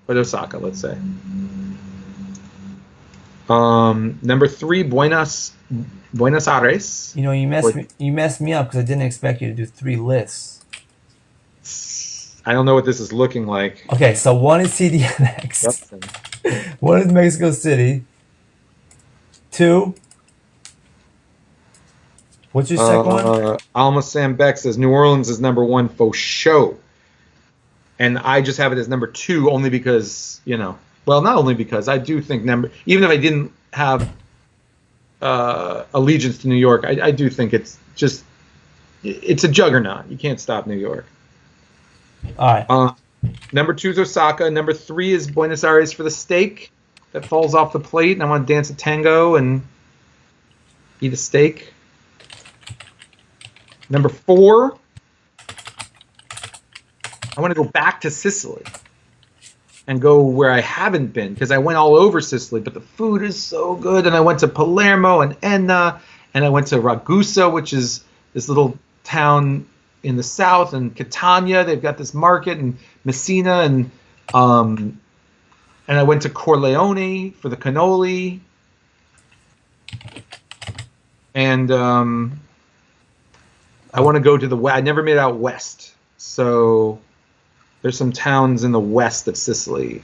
But Osaka, let's say. Number 3, Buenos Aires. You know, you messed me up because I didn't expect you to do 3 lists. I don't know what this is looking like. Okay, so 1 is CDMX. Yep. 1 is Mexico City. 2. What's your second one? Alma Sam Beck says New Orleans is number 1 for show. And I just have it as number 2 only because, well, not only because I do think even if I didn't have allegiance to New York, I do think it's a juggernaut. You can't stop New York. All right. Number 2 is Osaka. Number 3 is Buenos Aires for the steak that falls off the plate, and I want to dance a tango and eat a steak. Number 4, I want to go back to Sicily and go where I haven't been because I went all over Sicily, but the food is so good. And I went to Palermo and Enna, and I went to Ragusa, which is this little town in the south, and Catania. They've got this market, and Messina, and I went to Corleone for the cannoli, and I want to go to the west. I never made it out west, so there's some towns in the west of Sicily.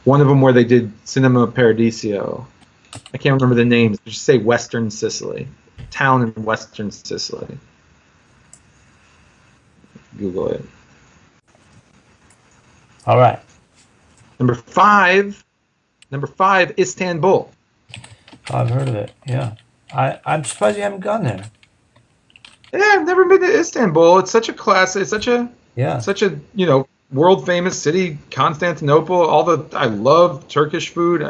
One of them where they did Cinema Paradiso. I can't remember the names. Just say Western Sicily. Town in Western Sicily. Google it. All right. Number five, Istanbul. Oh, I've heard of it. Yeah. I'm surprised you haven't gone there. Yeah, I've never been to Istanbul. It's such a classic. It's such a world famous city. Constantinople. I love Turkish food.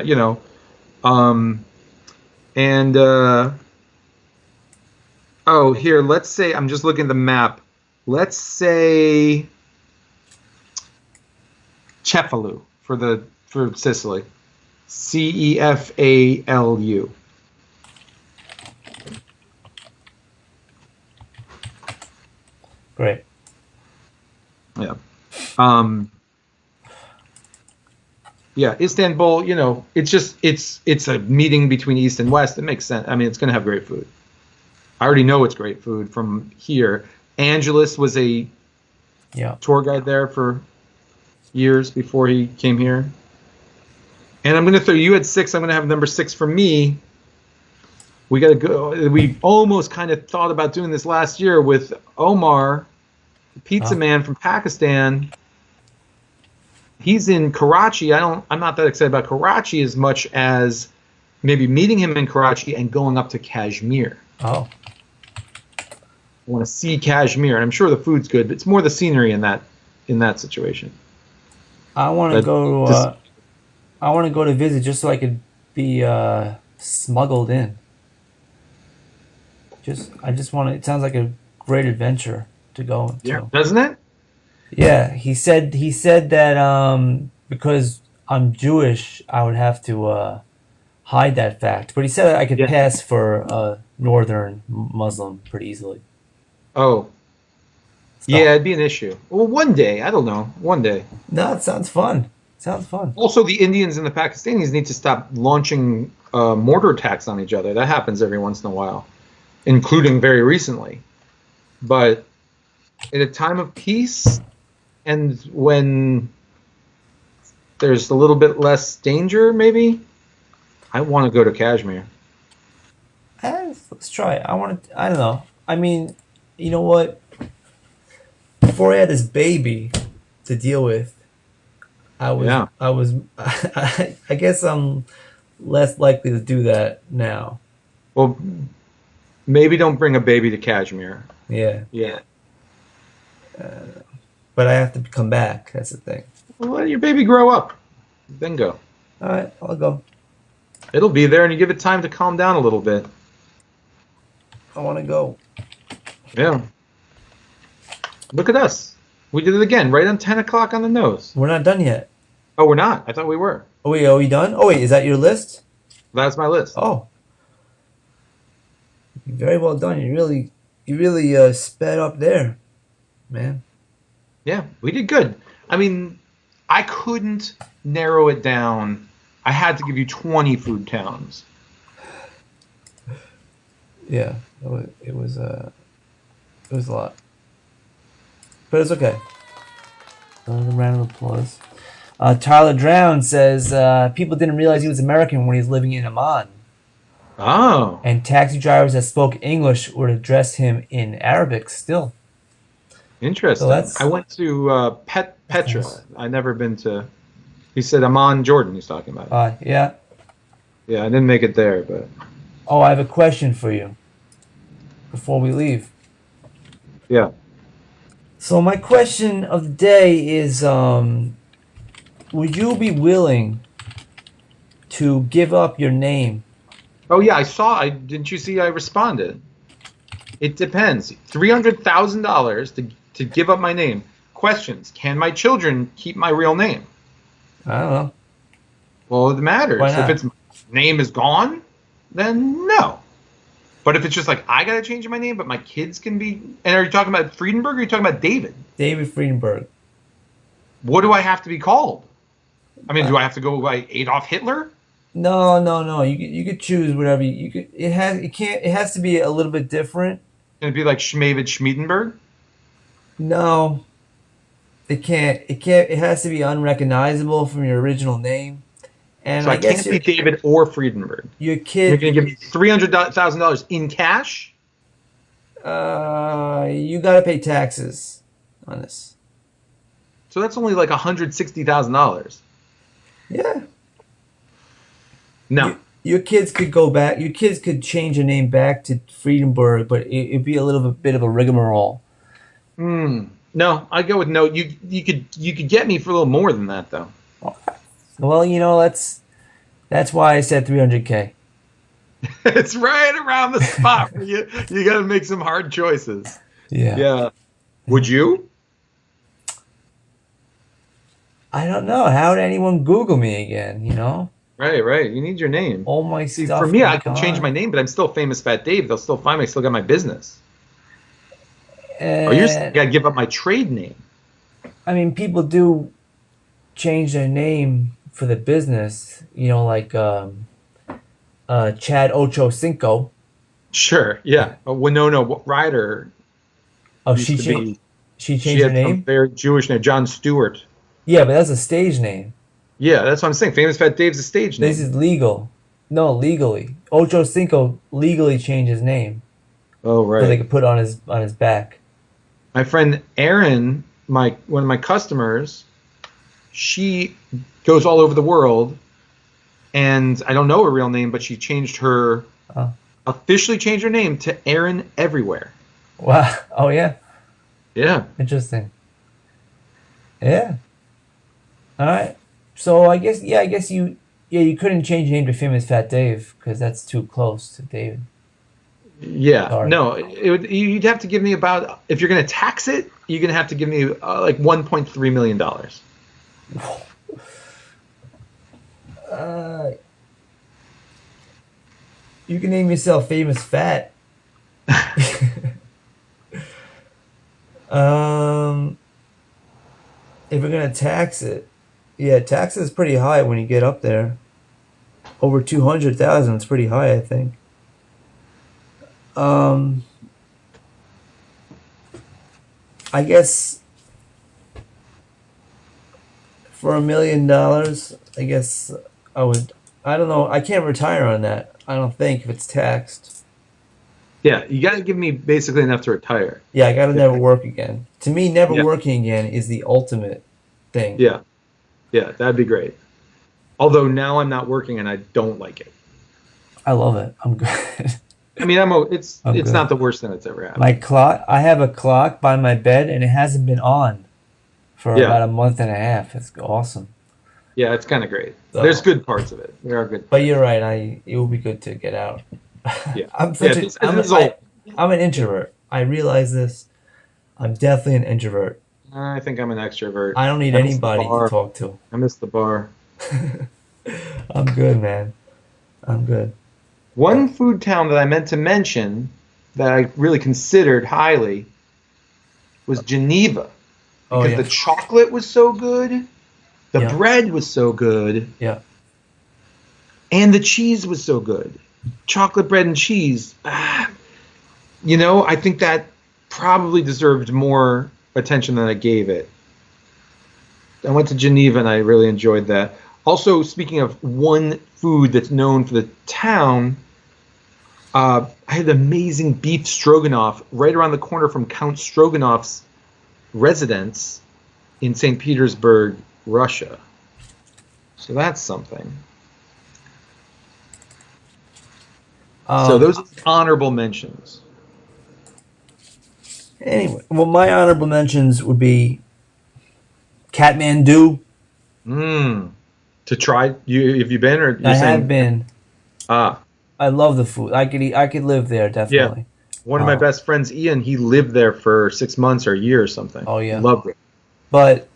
Here. Let's say I'm just looking at the map. Let's say Cefalu for Sicily. Cefalu. Great. Yeah. Yeah, Istanbul, it's a meeting between East and West. It makes sense. I mean, it's going to have great food. I already know it's great food from here. Angeles was a tour guide there for years before he came here. And I'm going to throw you at 6. I'm going to have number 6 for me. We got to go. We almost kind of thought about doing this last year with Omar, the pizza man from Pakistan. He's in Karachi. I'm not that excited about Karachi as much as maybe meeting him in Karachi and going up to Kashmir. Oh. I want to see Kashmir, and I'm sure the food's good, but it's more the scenery in that situation. I want to go. I want to go to visit just so I could be smuggled in. I just want to. It sounds like a great adventure to go to. Yeah, doesn't it? Yeah, he said that because I'm Jewish, I would have to hide that fact. But he said I could Yeah. pass for a northern Muslim pretty easily. Oh, So, yeah, it'd be an issue. Well, one day, I don't know. One day. no, it sounds fun. Sounds fun. Also, the Indians and the Pakistanis need to stop launching mortar attacks on each other. That happens every once in a while, including very recently. But at a time of peace and when there's a little bit less danger, maybe, I want to go to Kashmir. Let's try it. I don't know. I mean, you know what? Before I had this baby to deal with, Yeah. I guess I'm less likely to do that now. Well, maybe don't bring a baby to Kashmir. Yeah. Yeah. But I have to come back. That's the thing. Well, let your baby grow up. Then go. All right, I'll go. It'll be there, and you give it time to calm down a little bit. I want to go. Yeah. Look at us. We did it again, right on 10 o'clock on the nose. We're not done yet. Oh, we're not. I thought we were. Oh wait, are we done? Oh wait, is that your list? That's my list. Oh, very well done. You really sped up there, man. Yeah, we did good. I mean, I couldn't narrow it down. I had to give you 20 food towns. Yeah, it was a lot, but it's okay. Another round of applause. Tyler Drown says people didn't realize he was American when he was living in Amman, Oh, and taxi drivers that spoke English would address him in Arabic still. interesting. So that's- I went to Petra. nice. I've never been to. He said Amman, Jordan. He's talking about. Yeah. Yeah, I didn't make it there, but Oh, I have a question for you before we leave. yeah. So my question of the day is, would you be willing to give up your name? Oh yeah, I saw. Didn't you see? I responded. It depends. $300,000 to give up my name. Questions: can my children keep my real name? I don't know. Well, it matters. Why not? If its name is gone, then no. But if it's just like I gotta change my name, but my kids can be. And are you talking about Friedenberg? Or are you talking about David? David Friedenberg. What do I have to be called? I mean, do I have to go by Adolf Hitler? No. You could choose whatever you could. It has to be a little bit different. Can it be like Schmavid Schmiedenberg? No, it can't. It has to be unrecognizable from your original name. And So I guess can't be David or Friedenberg. your You're kid. gonna give me $300,000 in cash? You gotta pay taxes on this. So that's only like $160,000. Yeah. No. Your kids could go back. Your kids could change their name back to Friedenberg, but it'd be a little bit of a rigmarole. No, I go with no. You could get me for a little more than that though. Well, that's why I said 300K. It's right around the spot where you got to make some hard choices. Yeah. Yeah. Would you? I don't know. How would anyone Google me again? Right. You need your name. All my See, stuff. for me, I is can change gone. my name, but I'm still Famous Fat Dave. They'll still find me. I still got my business. Oh, And, got to give up my trade name. I mean, people do change their name for the business. Like Chad Ocho Cinco. Sure. Yeah. Winona Ryder. Oh, used she to changed. be- She She changed her had some name. very Jewish name, John Stewart. Yeah, but that's a stage name. Yeah, that's what I'm saying. Famous Fat Dave's a stage name. This is legal. No, legally. Ocho Cinco legally changed his name Oh, so they right. could put it on his back. My friend Erin, one of my customers, she goes all over the world, and I don't know her real name, but she officially changed her name to Erin Everywhere. Wow. Oh yeah. Yeah. Interesting. Yeah. All right. So I guess you couldn't change your name to Famous Fat Dave because that's too close to David. Yeah. Sorry. No, you'd have to give me about, if you're going to tax it, you're going to have to give me like $1.3 million. You can name yourself famous fat. um, if we're gonna tax it, yeah, tax is pretty high when you get up there. Over 200,000, it's pretty high, I think. Um, I guess for $1 million, I guess I would. I don't know. I can't retire on that. I don't think if it's taxed. Yeah, you got to give me basically enough to retire. Yeah, I gotta Yeah, never work again. To me, never yeah, working again is the ultimate thing. yeah, yeah. That'd be great. Although now I'm not working and I don't like it. I love it. I'm good. I mean, it's I'm it's good. not the worst thing that's ever happened. My clock. I have a clock by my bed, and it hasn't been on for Yeah, about a month and a half. It's awesome. yeah, it's kind of great. There's So, good parts of it. There are good but parts. you're right. It would be good to get out. Yeah, I'm yeah. such a. This is all. I'm an introvert. I realize this. I'm definitely an introvert. I think I'm an extrovert. I don't need I miss the anybody to bar. talk to. I miss the bar. I'm good, man. I'm good. One food town that I meant to mention that I really considered highly was Geneva Oh because yeah, the chocolate was so good, the yeah, bread was so good, yeah. and the cheese was so good. Chocolate bread and cheese. I think that probably deserved more attention than I gave it. I went to Geneva and I really enjoyed that. Also, speaking of one food that's known for the town, I had amazing beef stroganoff right around the corner from Count Stroganoff's residence in St. Petersburg, Russia. So that's something. So Um. those are honorable mentions. Anyway, well, my honorable mentions would be Kathmandu. Mmm. To try, have you been, or I you're have saying been. ah? I love the food. I could eat. I could live there Yeah. definitely. One of my Uh, best friends, Ian, he lived there for 6 months or a year or something. oh yeah, Loved it. but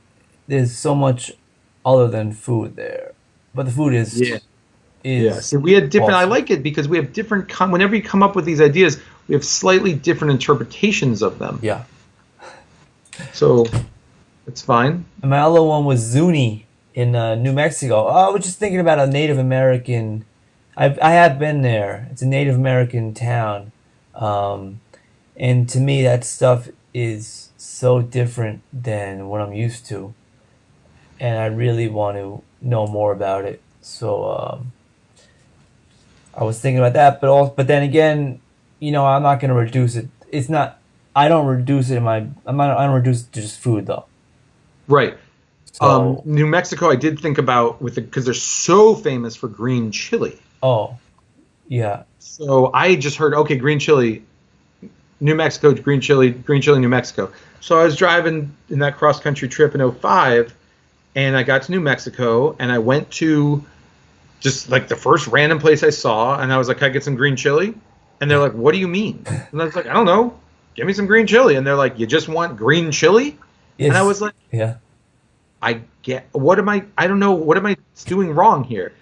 there's so much other than food there. But the food Yeah. Yeah. is So we had different. I awesome. like it because we have different. Whenever you come up with these ideas, we have slightly different interpretations of them. Yeah. So it's fine. And my other one was Zuni in New Mexico. Oh, I was just thinking about a Native American. I have been there. It's a Native American town, um, and to me that stuff is so different than what I'm used to, and I really want to know more about it. So I was thinking about that, but then again, I'm not gonna reduce it. It's not. I don't reduce it in my. I'm not. I don't reduce it to just food though. Right. So New Mexico, I did think about because they're so famous for green chili. oh yeah So I just heard, okay, green chili, New Mexico, green chili, New Mexico. So I was driving in that cross country trip in '05, and I got to New Mexico, and I went to just like the first random place I saw, and I was like, can I get some green chili? And they're like, what do you mean? And I was like, I don't know. Give me some green chili. And they're like, you just want green chili? And I yes was like, yeah I don't know, what am I doing wrong here?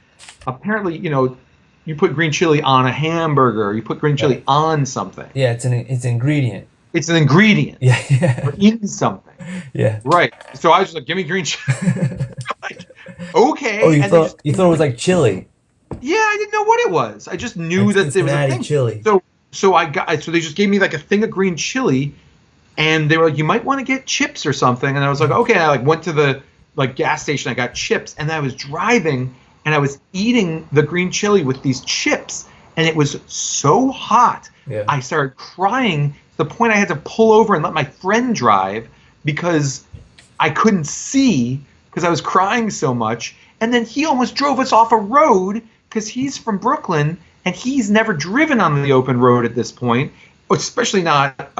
Apparently, you put green chili on a hamburger, you put green right chili on something. yeah it's an ingredient It's an ingredient yeah yeah or in something. yeah. Right. So I was just like, give me green chili. Like, Oh, okay. And they just, you thought it was like chili. yeah, I didn't know what it was. I just knew Like that there was a Cincinnati thing. chili. So they just gave me like a thing of green chili, and they were like, you might want to get chips or something. And I was like, okay. I like went to the like gas station. I got chips, and then I was driving, and I was eating the green chili with these chips, and it was so hot. Yeah. I started crying to the point I had to pull over and let my friend drive because I couldn't see because I was crying so much. And then he almost drove us off a road because he's from Brooklyn and he's never driven on the open road at this point, especially not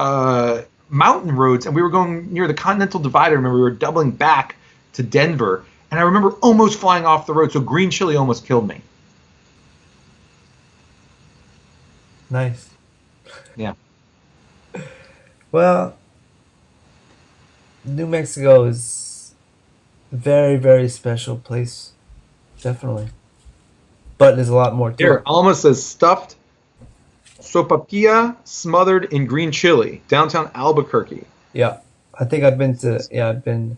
mountain roads. And we were going near the Continental Divide. I remember we were doubling back to Denver. And I remember almost flying off the road. So green chili almost killed me. Nice. Yeah. Well, New Mexico is a very, very special place. Definitely. But there's a lot more to Here, it. almost says stuffed sopapilla smothered in green chili, downtown Albuquerque. Yeah, I think I've been to. Yeah, I've been.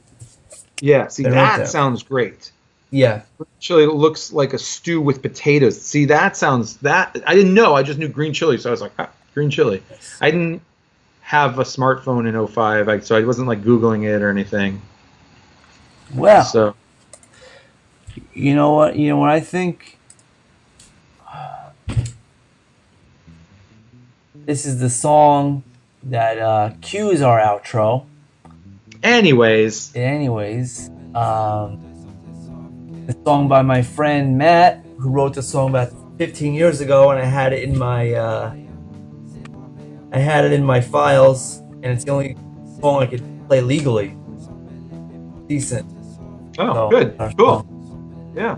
Yeah, see, Been right that there. sounds great. Yeah, Chili looks like a stew with potatoes. See, that sounds that I didn't know. I just knew green chili, so I was like, green chili. I didn't have a smartphone in '05, so I wasn't like Googling it or anything. well, So you know what? You know what I think. This is the song that cues our outro. anyways, Anyways, the song by my friend Matt, who wrote the song about 15 years ago, and I had it in my files, and it's the only song I could play legally. Decent. oh, So, good, our cool. song. Yeah.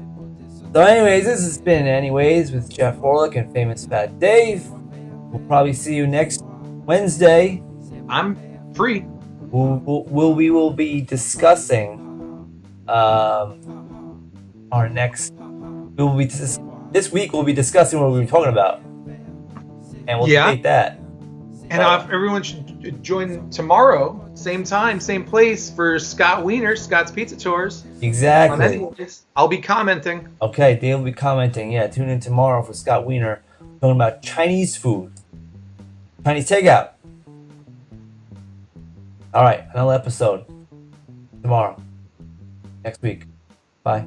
So, anyways, this has been Anyways with Jeff Orlick and Famous Fat Dave. We'll probably see you next Wednesday. I'm free. We will be discussing our next. This week we'll be discussing what we were talking about, and we'll Yeah. debate that. And everyone should join tomorrow, same time, same place for Scott Wiener, Scott's Pizza Tours. Exactly. I'll be commenting. Okay, Dave will be commenting. Yeah, tune in tomorrow for Scott Wiener talking about Chinese food, Chinese takeout. All right, another episode tomorrow, next week. Bye.